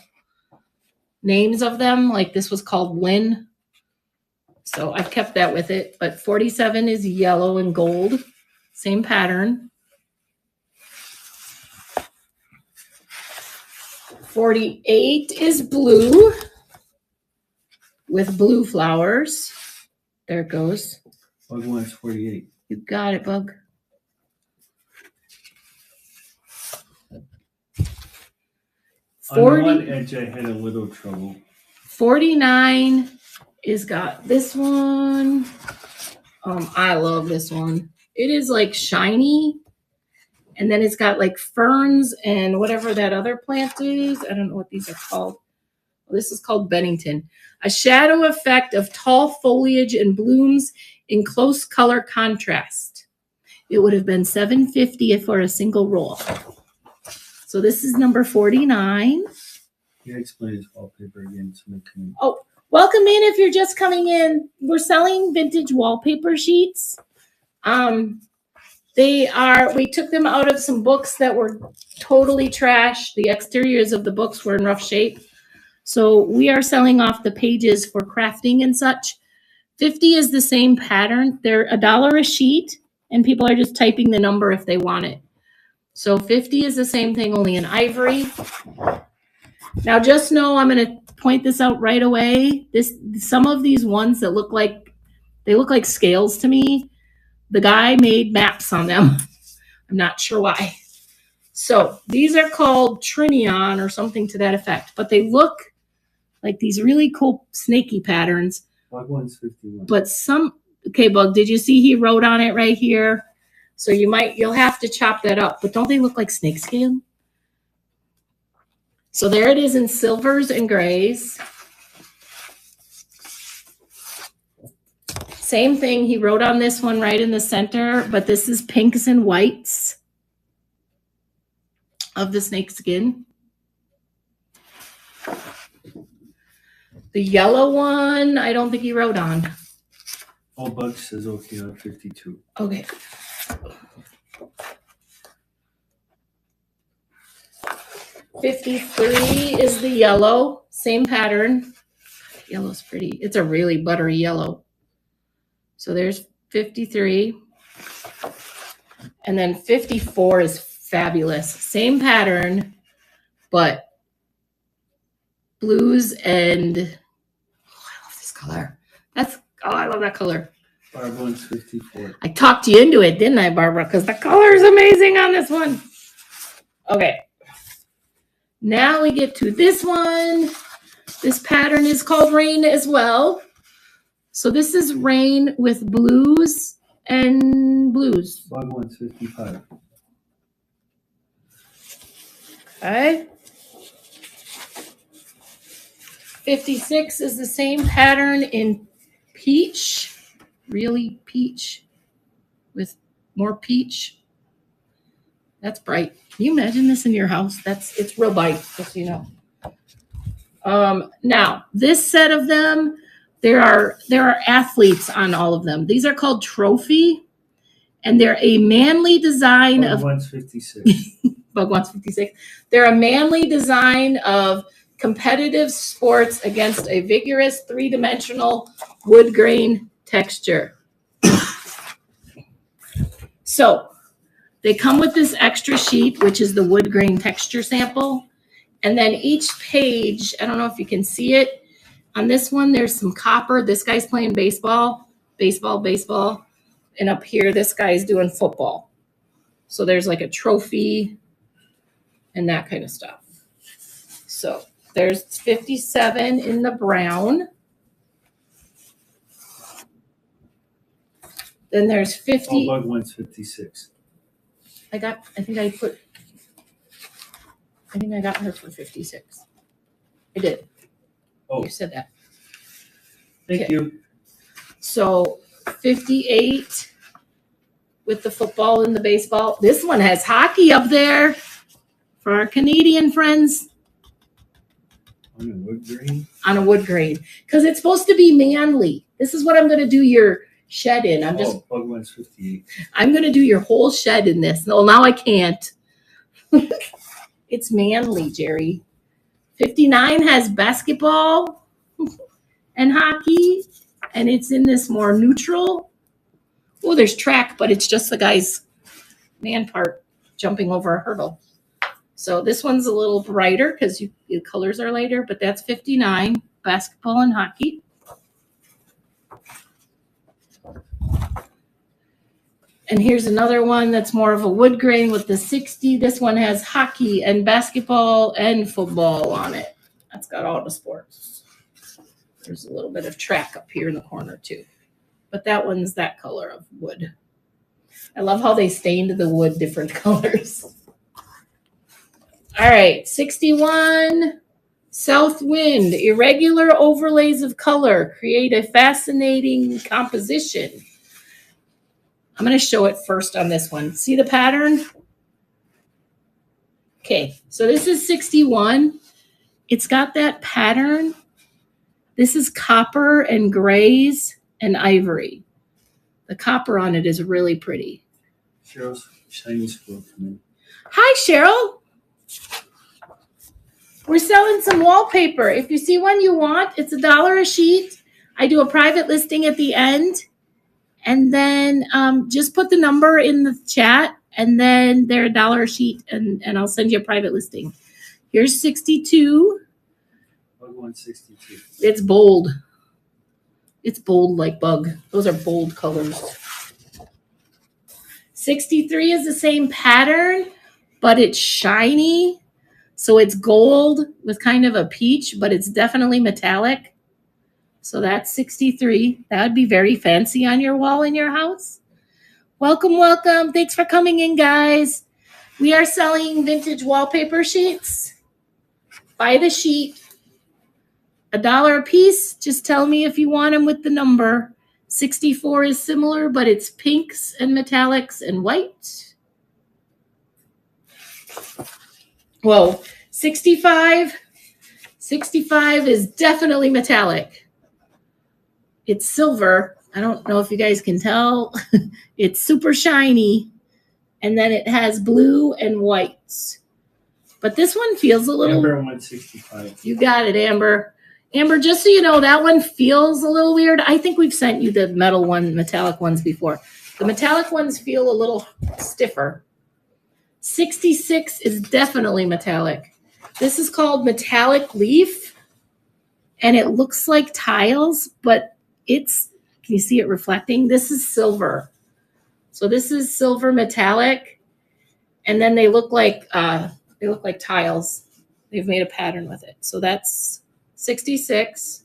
names of them. Like this was called Lynn. So I've kept that with it. But 47 is yellow and gold. Same pattern. 48 is blue with blue flowers. There it goes. Bug one's 48. You got it, Bug. On one edge, I had a little trouble. 49 is got this one. I love this one. It is like shiny. And then it's got like ferns and whatever that other plant is. I don't know what these are called. Well, this is called Bennington. A shadow effect of tall foliage and blooms in close color contrast. It would have been $7.50 for a single roll. So this is number 49. Yeah, explain his wallpaper again. Oh, Welcome in if you're just coming in. We're selling vintage wallpaper sheets. We took them out of some books that were totally trash. The exteriors of the books were in rough shape. So we are selling off the pages for crafting and such. 50 is the same pattern. They're $1 a sheet, and people are just typing the number if they want it. So 50 is the same thing, only in ivory. Now just know I'm going to point this out right away. Some of these ones that look like scales to me, the guy made maps on them. I'm not sure why. So these are called Trinion or something to that effect, but they look like these really cool snaky patterns. Bug one's 51. But okay, Bug, did you see he wrote on it right here? So you'll have to chop that up, but don't they look like snakeskin? So there it is in silvers and grays. Same thing, he wrote on this one right in the center, but this is pinks and whites of the snakeskin. The yellow one, I don't think he wrote on. Oh, Bug says okay on 52. Okay. $53 is the yellow, same pattern. Yellow's pretty. It's a really buttery yellow. So there's 53. And then 54 is fabulous. Same pattern, but blues and I love this color. I love that color. Barbara one's 54. I talked you into it, didn't I, Barbara? Because the color is amazing on this one. Okay. Now we get to this one. This pattern is called Rain as well. So this is rain with blues and blues. Bug one's 55. Okay. 56 is the same pattern in peach, really peach with more peach. That's bright. Can you imagine this in your house? It's real bright, just so you know. Now this set of them, there are athletes on all of them. These are called Trophy, and they're a manly design Bug of one's 56. Bug one's 56. They're a manly design of competitive sports against a vigorous three-dimensional wood grain texture. So they come with this extra sheet, which is the wood grain texture sample. And then each page, I don't know if you can see it. On this one, there's some copper. This guy's playing baseball. And up here, this guy's doing football. So there's like a trophy and that kind of stuff. So there's 57 in the brown. Then there's 50. Oh, Bug one's 56. I think I got her for 56. I did. Oh, You said that. thank you. So 58 with the football and the baseball. This one has hockey up there for our Canadian friends. On a wood grain? On a wood grain. Because it's supposed to be manly. This is what I'm going to do your shed in. Bug one's 58. I'm going to do your whole shed in this. No, now I can't. It's manly, Jerry. 59 has basketball and hockey, and it's in this more neutral. Oh, there's track, but it's just the guy's man part jumping over a hurdle. So this one's a little brighter because the colors are lighter, but that's 59, basketball and hockey. And here's another one that's more of a wood grain with the 60. This one has hockey and basketball and football on it. That's got all the sports. There's a little bit of track up here in the corner too. But that one's that color of wood. I love how they stained the wood different colors. All right, 61, South Wind. Irregular overlays of color create a fascinating composition. I'm going to show it first on this one. See the pattern? Okay, so this is 61. It's got that pattern, This is copper and grays and ivory. The copper on it is really pretty. Cheryl's shiny school coming. Hi, Cheryl. We're selling some wallpaper. If you see one you want, it's $1 a sheet. I do a private listing at the end. And then just put the number in the chat, and then they're $1 a sheet, and I'll send you a private listing. Here's 62. Bug 162. It's bold. It's bold like bug. Those are bold colors. 63 is the same pattern, but it's shiny. So it's gold with kind of a peach, but it's definitely metallic. So that's 63. That would be very fancy on your wall in your house. Welcome, welcome. Thanks for coming in, guys. We are selling vintage wallpaper sheets. Buy the sheet. $1 a piece. Just tell me if you want them with the number. 64 is similar, but it's pinks and metallics and white. Whoa, 65. 65 is definitely metallic. It's silver. I don't know if you guys can tell. It's super shiny. And then it has blue and whites. But this one feels a little... Amber 165. You got it, Amber. Amber, just so you know, that one feels a little weird. I think we've sent you the metallic ones before. The metallic ones feel a little stiffer. 66 is definitely metallic. This is called metallic leaf. And it looks like tiles, but it's... Can you see it reflecting? This is silver. So this is silver metallic. And then they look like tiles. They've made a pattern with it. So that's 66.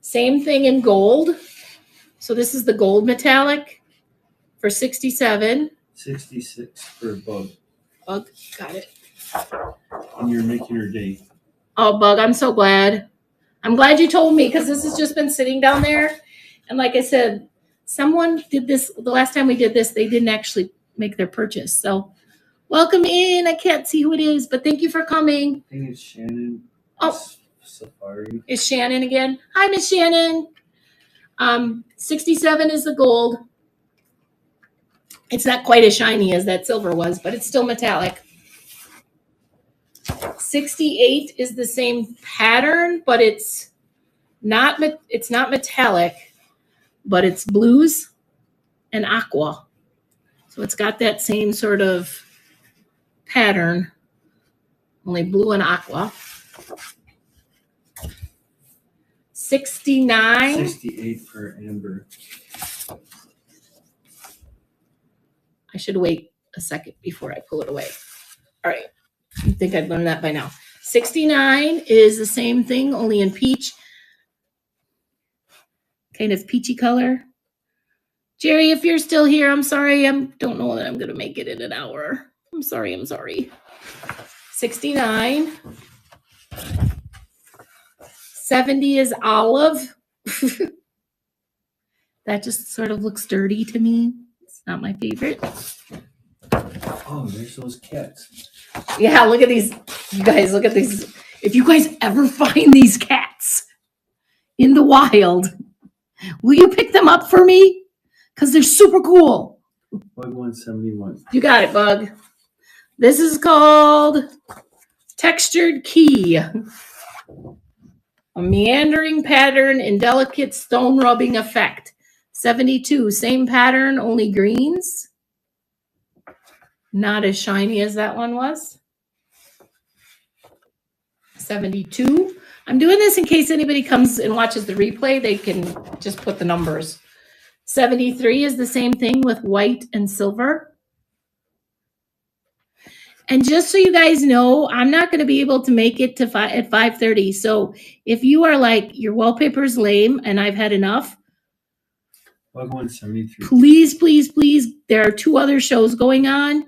Same thing in gold. So this is the gold metallic for 67. 66 for bug. Bug, got it. And you're making her day. Oh, Bug, I'm so glad. I'm glad you told me, because this has just been sitting down there. And like I said, someone did this. The last time we did this, they didn't actually make their purchase. So welcome in. I can't see who it is, but thank you for coming. I think it's Shannon. Oh, Safari. It's Shannon again. Hi, Miss Shannon. 67 is the gold. It's not quite as shiny as that silver was, but it's still metallic. 68 is the same pattern, but it's not metallic, but it's blues and aqua. So it's got that same sort of pattern, only blue and aqua. 69. 68 for Amber. I should wait a second before I pull it away. All right. I think I've learned that by now. 69 is the same thing, only in peach. Kind of peachy color. Jerry, if you're still here, I'm sorry. I don't know that I'm going to make it in an hour. I'm sorry. 69. 70 is olive. That just sort of looks dirty to me. It's not my favorite. Oh, there's those cats. Yeah, look at these. You guys, look at these. If you guys ever find these cats in the wild, will you pick them up for me? Because they're super cool. Bug 171. You got it, Bug. This is called Textured Key. A meandering pattern and delicate stone rubbing effect. 72, same pattern, only greens. Not as shiny as that one was. 72. I'm doing this in case anybody comes and watches the replay. They can just put the numbers. 73 is the same thing with white and silver. And just so you guys know, I'm not going to be able to make it to at 5:30. So if you are like, your wallpaper's lame and I've had enough, Bug 173. Please. There are 2 other shows going on.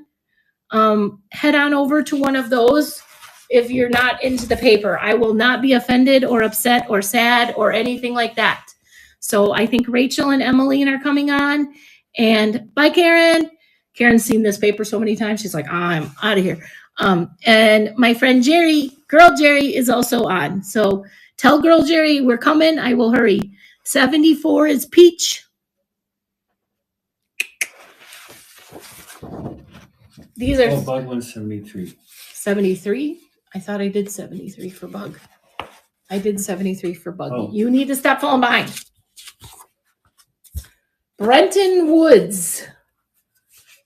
Head on over to one of those if you're not into the paper. I will not be offended or upset or sad or anything like that. So I think Rachel and Emmeline are coming on. And bye, Karen. Karen's seen this paper so many times. She's like, I'm out of here. And my friend Jerry Girl Jerry is also on. So tell Girl Jerry we're coming. I will hurry. 74 is peach. These are Bug 173. 73. I thought I did 73 for Bug. I did 73 for Bug. Oh. You need to stop falling behind. Brenton Woods.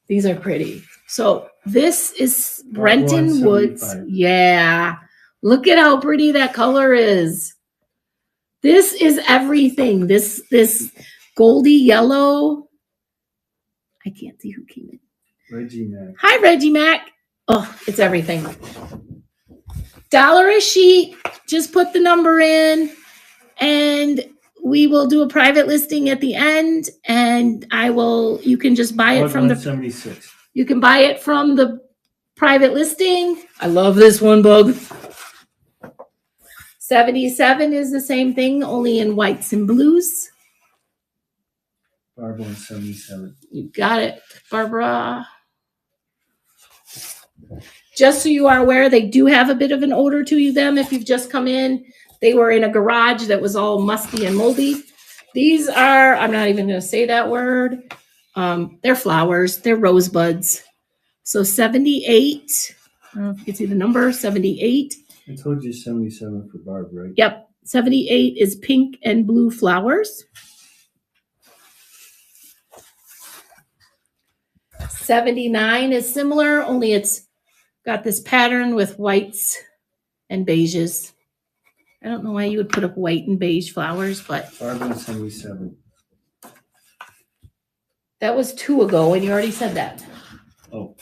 These are pretty. So this is Brenton Woods. Yeah. Look at how pretty that color is. This is everything. This goldy yellow. I can't see who came in. Reggie Mac. Hi, Reggie Mac. Oh, it's everything. $1 a sheet. Just put the number in, and we will do a private listing at the end. And you can just buy it from 176. You can buy it from the private listing. I love this one, Bug. 77 is the same thing, only in whites and blues. Barbara 177. You got it, Barbara. Just so you are aware, they do have a bit of an odor to them if you've just come in. They were in a garage that was all musty and moldy. These are, I'm not even going to say that word. They're flowers. They're rosebuds. So 78. I don't know if you can see the number, 78. I told you 77 for Barb, right? Yep. 78 is pink and blue flowers. 79 is similar, only it's got this pattern with whites and beiges. I don't know why you would put up white and beige flowers, but Barb 177. That was 2 ago, and you already said that. Oh.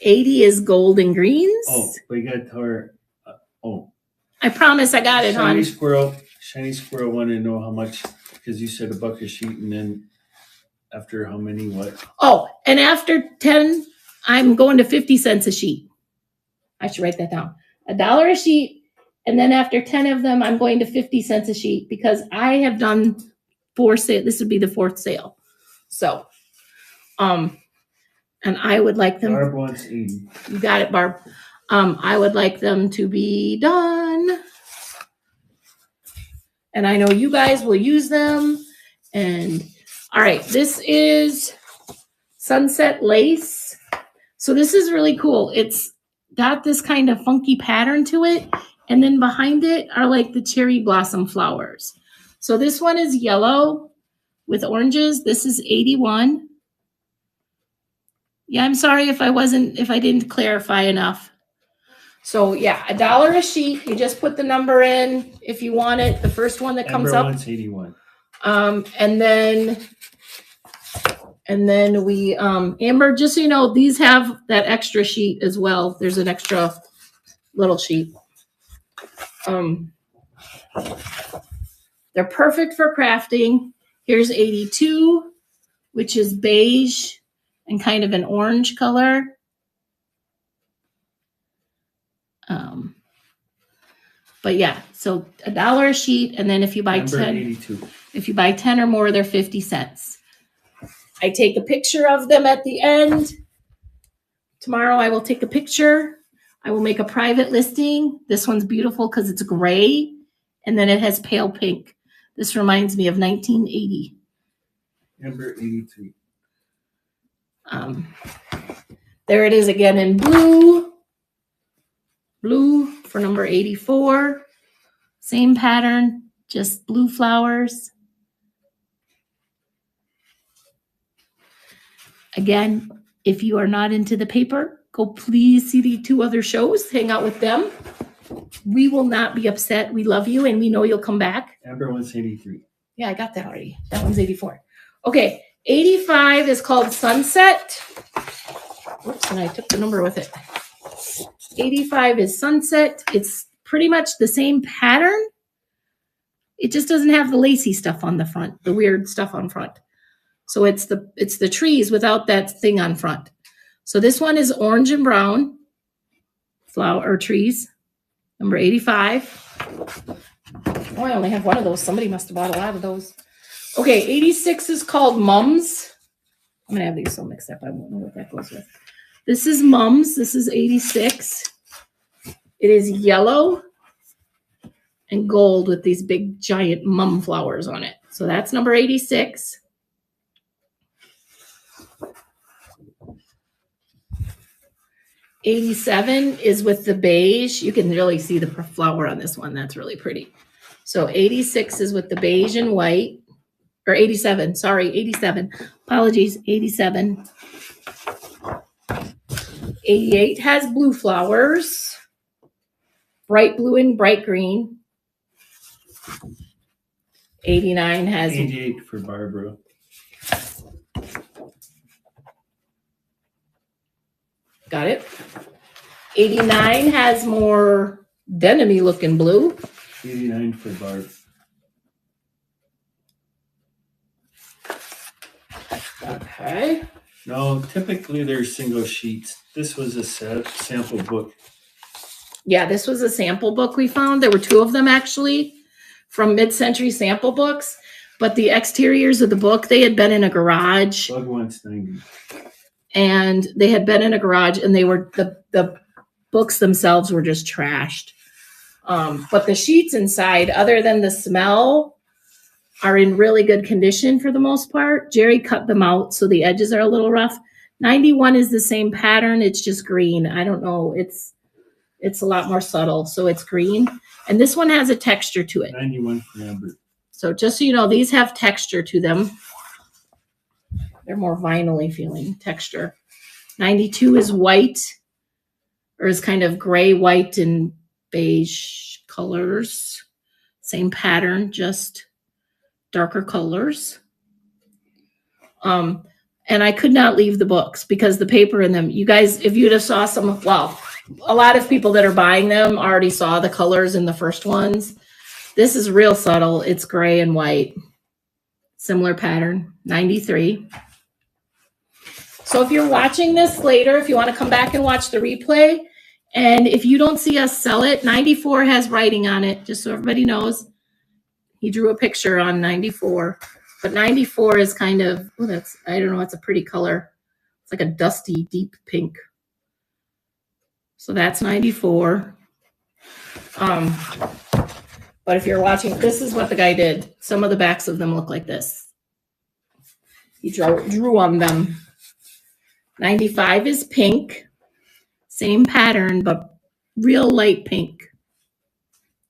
80 is gold and greens. Oh, we got to tell her. I promise I got it, hon. Shiny Squirrel wanted to know how much, because you said $1 a sheet, and then after how many, what? Oh, and after 10, I'm going to 50 cents a sheet. I should write that down. $1 a sheet, and then after 10 of them, I'm going to 50 cents a sheet because I have done 4 sales. This would be the 4th sale. So, and I would like them. Barb wants 80. You got it, Barb. I would like them to be done. And I know you guys will use them. And all right, this is Sunset Lace. So this is really cool. It's got this kind of funky pattern to it. And then behind it are like the cherry blossom flowers. So this one is yellow with oranges. This is 81. Yeah, I'm sorry if I didn't clarify enough. So yeah, $1 a sheet. You just put the number in if you want it. The first one that comes up. 81. And then we, Amber, just so you know, these have that extra sheet as well. There's an extra little sheet. They're perfect for crafting. Here's 82, which is beige and kind of an orange color. But yeah, so $1 a sheet, and then if you buy 10, 82. If you buy 10 or more, they're 50 cents. I take a picture of them at the end. Tomorrow I will take a picture. I will make a private listing. This one's beautiful because it's gray, and then it has pale pink. This reminds me of 1980. Number 83. There it is again in blue. Blue for number 84. Same pattern, just blue flowers. Again, if you are not into the paper, go please see the 2 other shows. Hang out with them. We will not be upset. We love you, and we know you'll come back. Amber one's 83. Yeah, I got that already. That one's 84. Okay, 85 is called Sunset. Whoops, and I took the number with it. 85 is Sunset. It's pretty much the same pattern. It just doesn't have the lacy stuff on the front, the weird stuff on front. So it's the trees without that thing on front. So this one is orange and brown flower or trees. Number 85. Oh, I only have one of those. Somebody must have bought a lot of those. Okay, 86 is called Mums. I'm going to have these so mixed up. I won't know what that goes with. This is Mums. This is 86. It is yellow and gold with these big giant mum flowers on it. So that's number 86. '87 is with the beige. You can really see the flower on this one. That's really pretty. So 86 is with the beige and white, or 87, sorry, 87. Apologies, 87. 88 has blue flowers, bright blue and bright green. 89 has 88 for Barbara. Got it. 89 has more denim-y looking blue. 89 for Barb. Okay. No, typically they're single sheets. This was a sample book. Yeah, this was a sample book we found. There were two of them actually from mid-century sample books, but the exteriors of the book, they had been in a garage. Bug wants 90. And they had been in a garage, and they were the books themselves were just trashed. But the sheets inside, other than the smell, are in really good condition for the most part. Jerry cut them out, so the edges are a little rough. 91 is the same pattern. It's just green. I don't know. It's a lot more subtle, so it's green. And this one has a texture to it. 91 for Amber. So just so you know, these have texture to them. They're more vinyl-y feeling texture. 92 is white, or is kind of gray, white, and beige colors. Same pattern, just darker colors. And I could not leave the books because the paper in them, you guys, if you'd have saw some, well, a lot of people that are buying them already saw the colors in the first ones. This is real subtle. It's gray and white. Similar pattern, 93. So if you're watching this later, if you want to come back and watch the replay, and if you don't see us sell it, 94 has writing on it, just so everybody knows. He drew a picture on 94, but 94 is kind of, oh, that's, I don't know, it's a pretty color. It's like a dusty, deep pink. So that's 94. But if you're watching, this is what the guy did. Some of the backs of them look like this. He drew on them. 95 is pink. Same pattern, but real light pink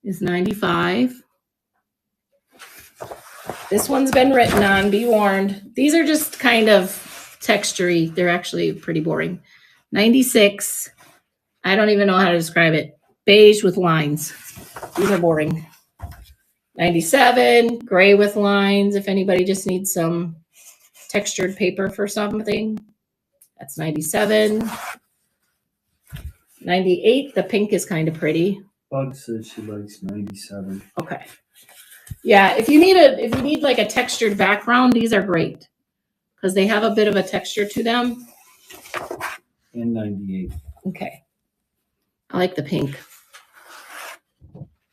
is 95. This one's been written on, be warned. These are just kind of textury. They're actually pretty boring. 96, I don't even know how to describe it. Beige with lines. These are boring. 97, gray with lines. If anybody just needs some textured paper for something, that's 97. 98, the pink is kind of pretty. Bug says she likes 97. Okay. Yeah, if you need like a textured background, these are great because they have a bit of a texture to them. And 98. Okay. I like the pink.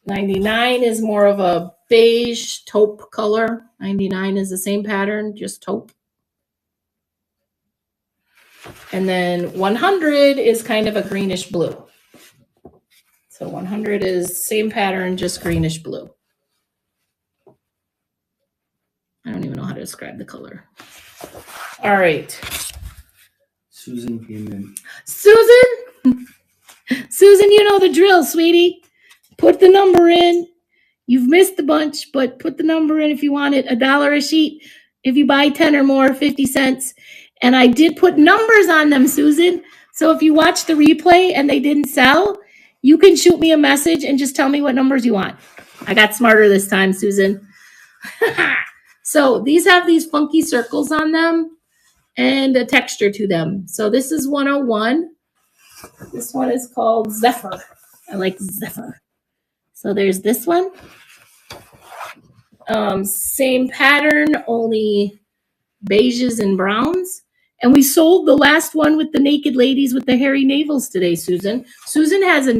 99 is more of a beige taupe color. 99 is the same pattern, just taupe. And then 100 is kind of a greenish blue. So 100 is same pattern, just greenish blue. I don't even know how to describe the color. All right. Susan came in. Susan, you know the drill, sweetie. Put the number in. You've missed a bunch, but put the number in if you want it. $1 a sheet. If you buy 10 or more, 50 cents. And I did put numbers on them, Susan. So if you watch the replay and they didn't sell, you can shoot me a message and just tell me what numbers you want. I got smarter this time, Susan. So these have these funky circles on them and a texture to them. So this is 101. This one is called Zephyr. I like Zephyr. So there's this one. Same pattern, only beiges and browns. And we sold the last one with the naked ladies with the hairy navels today, Susan. Susan has a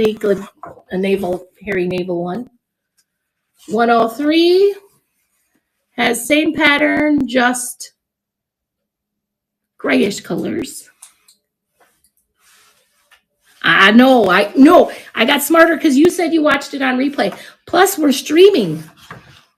hairy navel one. 103 has same pattern, just grayish colors. I know. I got smarter because you said you watched it on replay. Plus, we're streaming.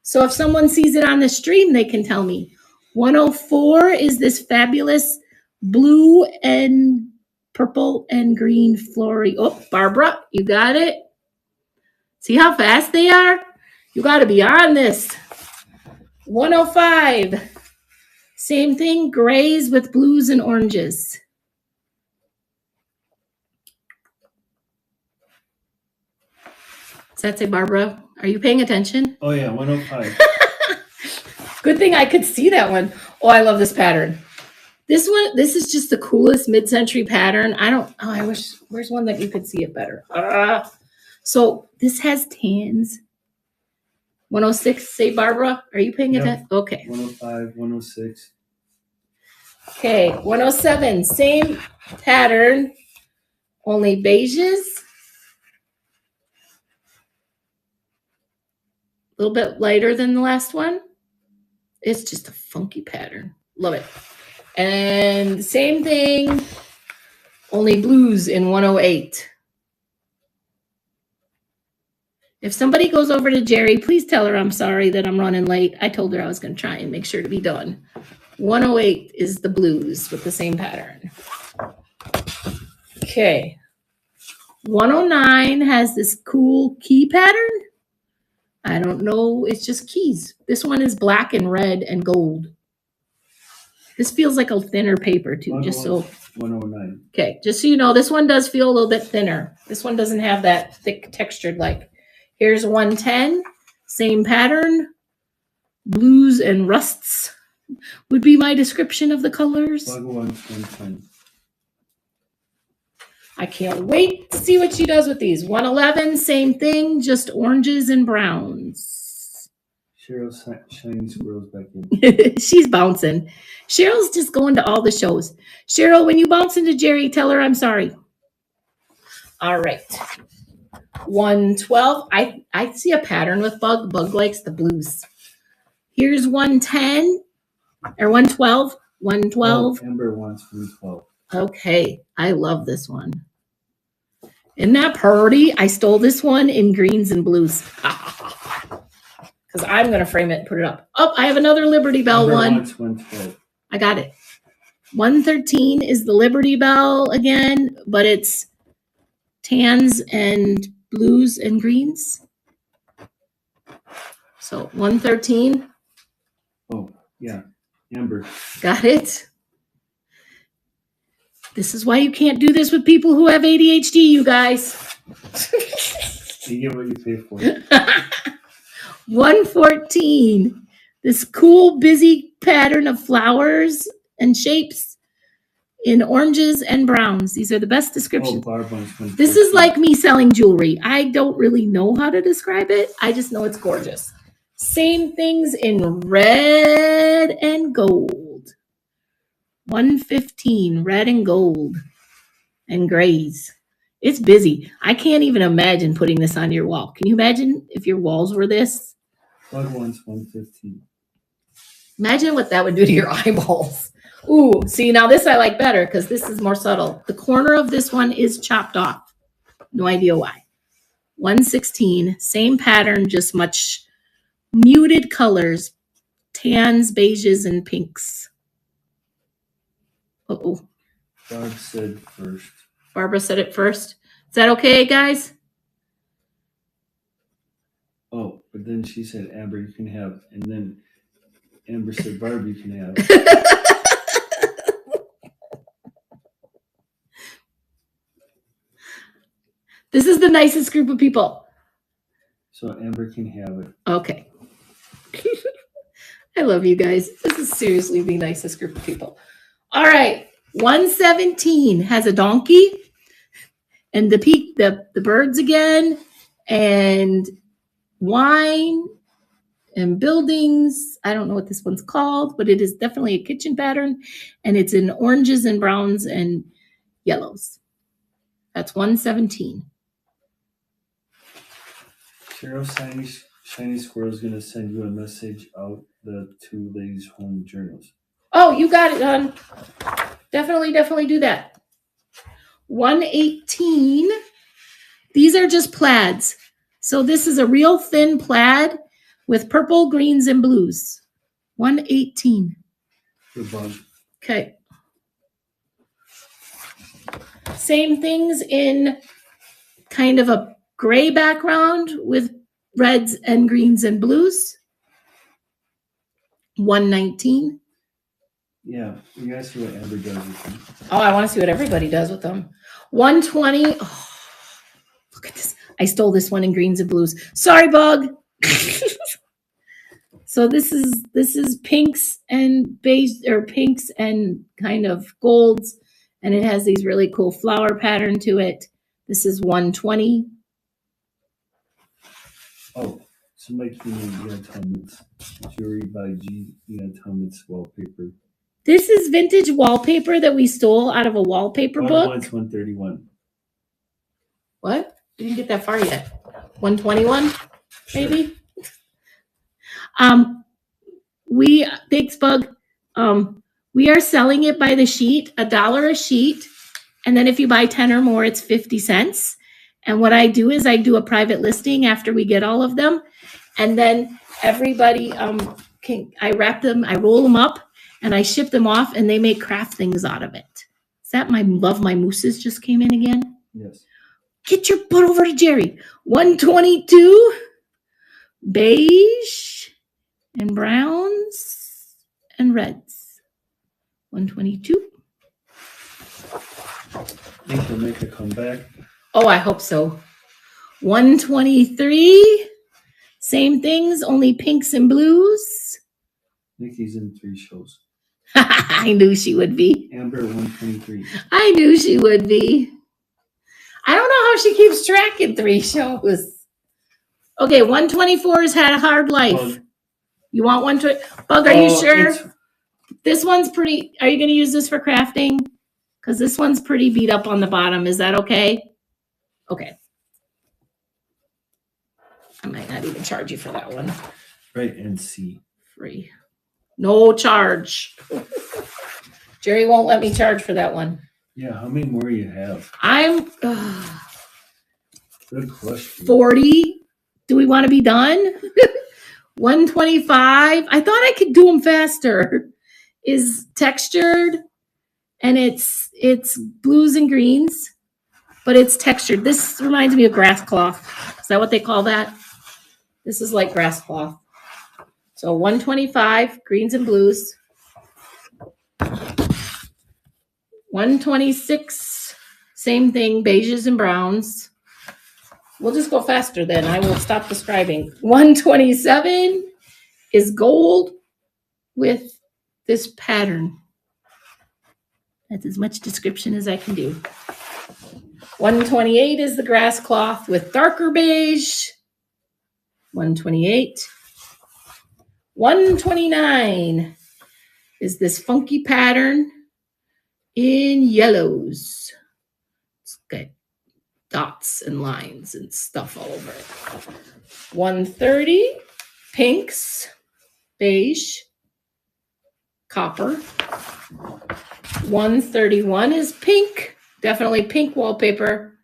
So if someone sees it on the stream, they can tell me. 104 is this fabulous blue and purple and green flory. Oh, Barbara, you got it? See how fast they are? You got to be on this. 105. Same thing, grays with blues and oranges. Does that say Barbara? Are you paying attention? Oh yeah, 105. Good thing I could see that one. Oh, I love this pattern. This is just the coolest mid-century pattern. I wish, where's one that you could see it better? So this has tans. 106, say Barbara. Are you paying attention? Okay. 105, 106. Okay, 107, same pattern, only beiges. A little bit lighter than the last one. It's just a funky pattern. Love it. And same thing, only blues in 108. If somebody goes over to Jerry, please tell her I'm sorry that I'm running late. I told her I was going to try and make sure to be done. 108 is the blues with the same pattern. Okay. 109 has this cool key pattern. I don't know. It's just keys. This one is black and red and gold. This feels like a thinner paper too, just so. 109. Okay, just so you know, this one does feel a little bit thinner. This one doesn't have that thick textured like. Here's 110, same pattern. Blues and rusts would be my description of the colors. 110. I can't wait to see what she does with these. 111, same thing, just oranges and browns. Cheryl's shiny squirrels back in. She's bouncing. Cheryl's just going to all the shows. Cheryl, when you bounce into Jerry, tell her I'm sorry. All right. 112. I see a pattern with Bug. Bug likes the blues. Here's 110 or 112. 112. Oh, Amber wants 112. Okay. I love this one. Isn't that pretty? I stole this one in greens and blues. Because I'm going to frame it and put it up. Oh, I have another Liberty Bell Amber one. wants 112. I got it. 113 is the Liberty Bell again, but it's tans and blues and greens. So 113. Oh, yeah. Amber. Got it. This is why you can't do this with people who have ADHD, you guys. You get what you pay for. 114. This cool, busy pattern of flowers and shapes in oranges and browns. These are the best descriptions. This is like me selling jewelry. I don't really know how to describe it. I just know it's gorgeous. Same things in red and gold. 115, red and gold and grays. It's busy. I can't even imagine putting this on your wall. Can you imagine if your walls were this? Bug wants 115. Imagine what that would do to your eyeballs. Ooh, see, now this I like better because this is more subtle. The corner of this one is chopped off. No idea why. 116, same pattern, just much muted colors. Tans, beiges, and pinks. Uh-oh. Barb said first. Barbara said it first. Is that okay, guys? Oh, but then she said, Amber, you can have. And then Amber said, Barb, you can have. This is the nicest group of people. So Amber can have it. Okay. I love you guys. This is seriously the nicest group of people. All right. 117 has a donkey and the birds again and wine and buildings. I don't know what this one's called, but it is definitely a kitchen pattern and it's in oranges and browns and yellows. That's 117. Cheryl Shiny Squirrel is going to send you a message out the 2 ladies' home journals. Oh, you got it, hon. Definitely do that. $118. These are just plaids. So this is a real thin plaid with purple, greens, and blues. $118. Okay. Same things in kind of a gray background with reds and greens and blues. $119. Yeah, you guys see what Amber does with them. Oh, I want to see what everybody does with them. $120. Oh, look at this. I stole this one in greens and blues. Sorry, Bug. So this is pinks and beige, or pinks and kind of golds, and it has these really cool flower pattern to it. This is $120. Oh, somebody came in. Yeah, Thomas. Jewelry by G. Yeah, Thomas Wallpaper. This is vintage wallpaper that we stole out of a wallpaper book. One's 131. What? You didn't get that far yet. 121, maybe. Big Bug. We are selling it by the sheet, $1 a sheet, and then if you buy 10 or more, it's 50 cents. And what I do is I do a private listing after we get all of them, and then everybody I wrap them, I roll them up, and I ship them off, and they make craft things out of it. Is that my love? My mooses just came in again. Yes. Get your butt over to Jerry. 122, beige and browns and reds. 122. Think he'll make a comeback? Oh, I hope so. 123. Same things, only pinks and blues. Nikki's in 3 shows. I knew she would be. Amber 123. I knew she would be. I don't know how she keeps track in 3 shows. Okay, 124 has had a hard life. Bug. You want 120? Bug, are you sure? This one's pretty. Are you going to use this for crafting? Because this one's pretty beat up on the bottom. Is that okay? Okay. I might not even charge you for that one. Right, and C. Free. No charge. Jerry won't let me charge for that one. Yeah, how many more you have? I'm Good question. 40. Do we want to be done? 125. I thought I could do them faster. Is textured, and it's blues and greens, but it's textured. This reminds me of grass cloth. Is that what they call that? This is like grass cloth. So 125, greens and blues. 126, same thing, beiges and browns. We'll just go faster then. I will stop describing. 127 is gold with this pattern. That's as much description as I can do. 128 is the grass cloth with darker beige. 128. 129 is this funky pattern in yellows. It's got dots and lines and stuff all over it. 130, pinks, beige, copper. 131 is pink, definitely pink wallpaper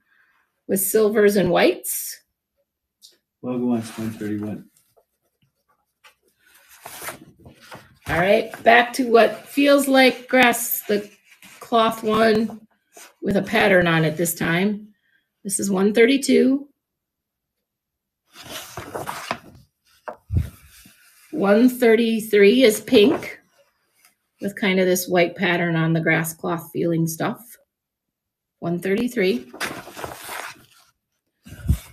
with silvers and whites. Well, go on, it's 131. All right, back to what feels like grass, the cloth one with a pattern on it this time. This is 132. 133 is pink with kind of this white pattern on the grass cloth feeling stuff. 133.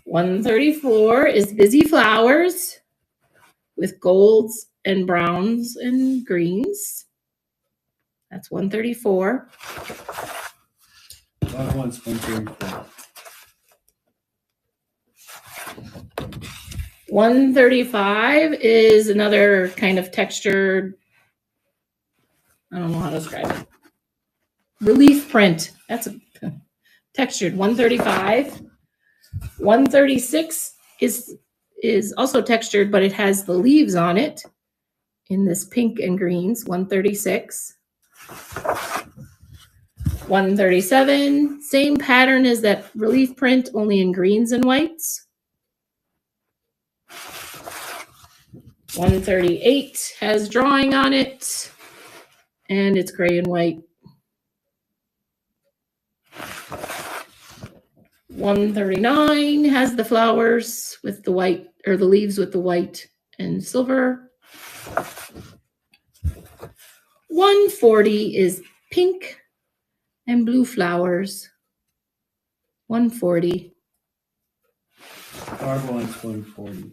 134 is busy flowers with golds and browns and greens. That's 134. That one's 134. 135 is another kind of textured, I don't know how to describe it. Relief print. That's a textured. 135. 136 is also textured, but it has the leaves on it in this pink and greens. 136. 137, same pattern as that relief print, only in greens and whites. 138 has drawing on it, and it's gray and white. 139 has the flowers with the white, or the leaves with the white and silver. 140 is pink and blue flowers. 140. Barb wants 140.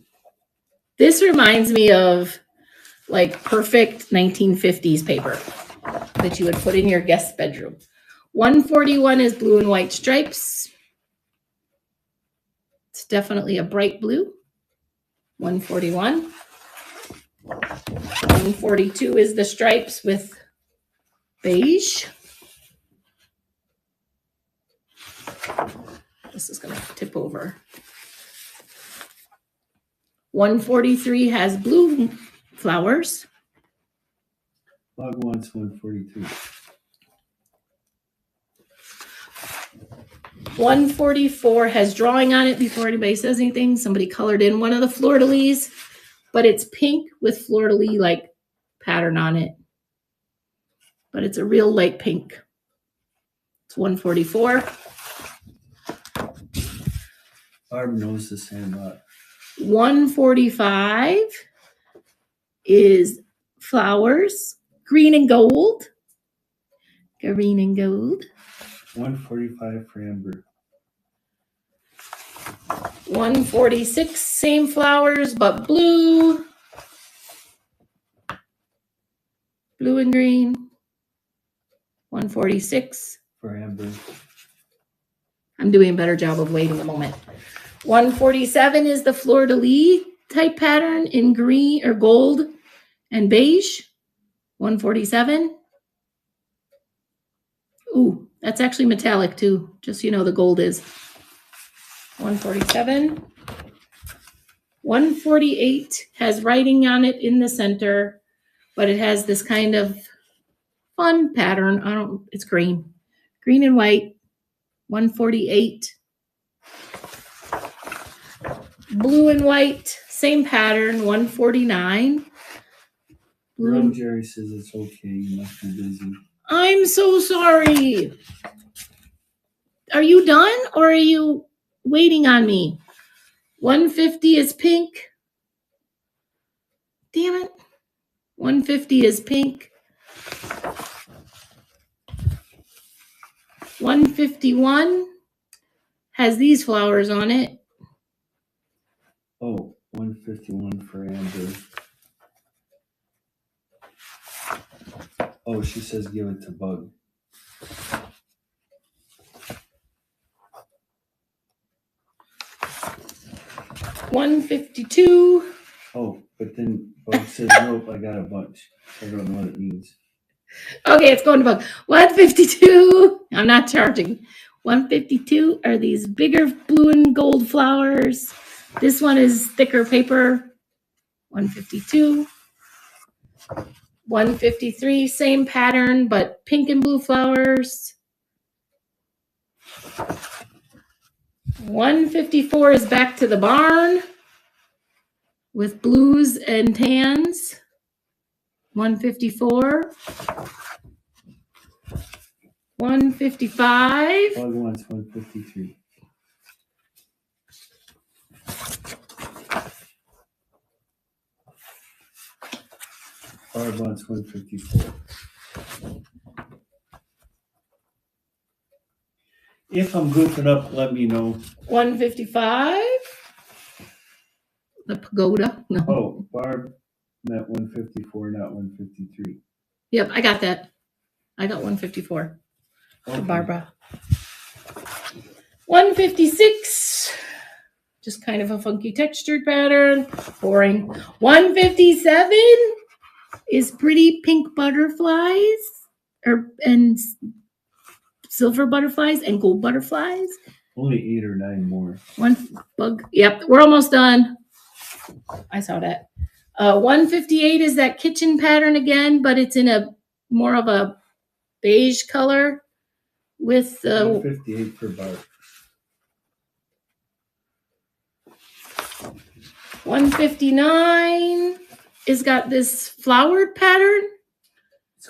This reminds me of like perfect 1950s paper that you would put in your guest bedroom. 141 is blue and white stripes. It's definitely a bright blue. 141. 142 is the stripes with beige. This is going to tip over. 143 has blue flowers. Bug wants 142. 144 has drawing on it before anybody says anything. Somebody colored in one of the fleur-de-lis, but it's pink with fleur-de-lis like pattern on it. But it's a real light pink. It's 144. Barb knows the sandlot. 145 is flowers, green and gold. Green and gold. 145 for Amber. 146, same flowers, but blue. Blue and green. 146. For Amber. I'm doing a better job of waiting a moment. 147 is the fleur-de-lis type pattern in green or gold and beige. 147. Ooh, that's actually metallic too, just so you know the gold is. 147. 148 has writing on it in the center, but it has this kind of fun pattern. It's green. Green and white. 148. Blue and white, same pattern, 149. Girl Jerry says it's okay. You must be busy. I'm so sorry. Are you done or are you waiting on me? 150 is pink. Damn it. 150 is pink. 151 has these flowers on it. Oh, 151 for Amber. Oh, she says give it to Bug. $152. Oh, but then Bug says nope, I got a bunch. I don't know what it means. Okay, it's going to Bug. 152. I'm not charging. 152 are these bigger blue and gold flowers. This one is thicker paper. 152. 153, same pattern, but pink and blue flowers. 154 is back to the barn with blues and tans. 154. 155. Bug wants 153. Barb wants 154. If I'm goofing up, let me know. 155. The pagoda. No. Oh, Barb meant 154, not 153. Yep, I got that. I got 154 for Barbara. 156. Just kind of a funky textured pattern. Boring. 157 is pretty pink butterflies and silver butterflies and gold butterflies. Only 8 or 9 more. One bug. Yep, we're almost done. I saw that. 158 is that kitchen pattern again, but it's in a more of a beige color. with the 158 per bar. 159 is got this flowered pattern.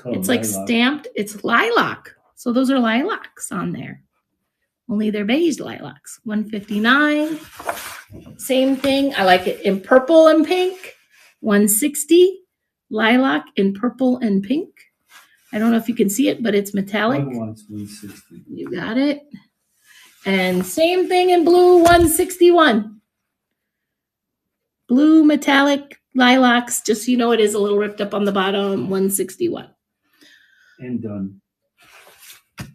It's like lilac. stamped. It's lilac. So those are lilacs on there. Only they're beige lilacs. 159. Same thing. I like it in purple and pink. 160. Lilac in purple and pink. I don't know if you can see it, but it's metallic. One wants 160. You got it. And same thing in blue, 161. Blue metallic lilacs, just so you know, it is a little ripped up on the bottom, 161. And done.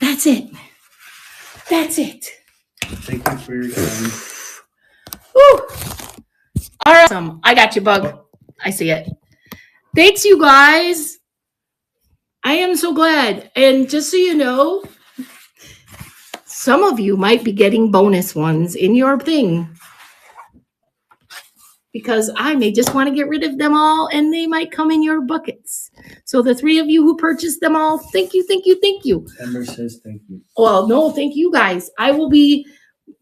That's it. That's it. Thank you for your time. Woo. All right. Awesome. I got you, Bug. I see it. Thanks, you guys. I am so glad. And just so you know, some of you might be getting bonus ones in your thing, because I may just want to get rid of them all and they might come in your buckets. So the 3 of you who purchased them all, thank you, thank you, thank you. Ember says thank you. Well, no, thank you guys. I will be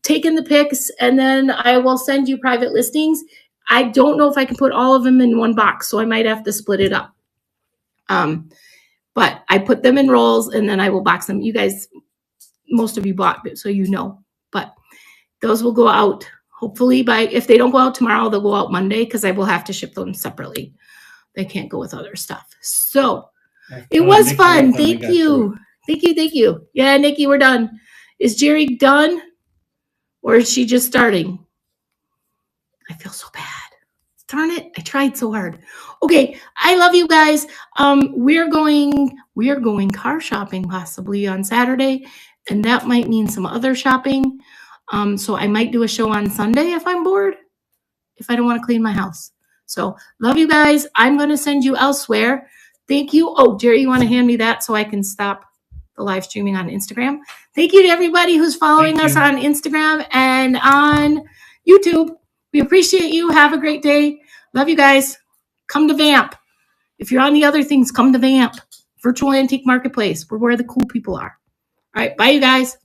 taking the pics and then I will send you private listings. I don't know if I can put all of them in one box, so I might have to split it up. But I put them in rolls and then I will box them. You guys, most of you bought it, so you know. But those will go out hopefully if they don't go out tomorrow, they'll go out Monday, because I will have to ship them separately. They can't go with other stuff. So it was fun. Thank you. Thank you. Thank you. Yeah, Nikki, we're done. Is Jerry done? Or is she just starting? I feel so bad. Darn it. I tried so hard. Okay. I love you guys. We're going car shopping possibly on Saturday, and that might mean some other shopping. So I might do a show on Sunday if I'm bored, if I don't want to clean my house. So love you guys. I'm going to send you elsewhere. Thank you. Oh, Jerry, you want to hand me that so I can stop the live streaming on Instagram? Thank you to everybody who's following us on Instagram and on YouTube. We appreciate you. Have a great day. Love you guys. Come to Vamp. If you're on the other things, come to Vamp. Virtual Antique Marketplace. We're where the cool people are. All right. Bye, you guys.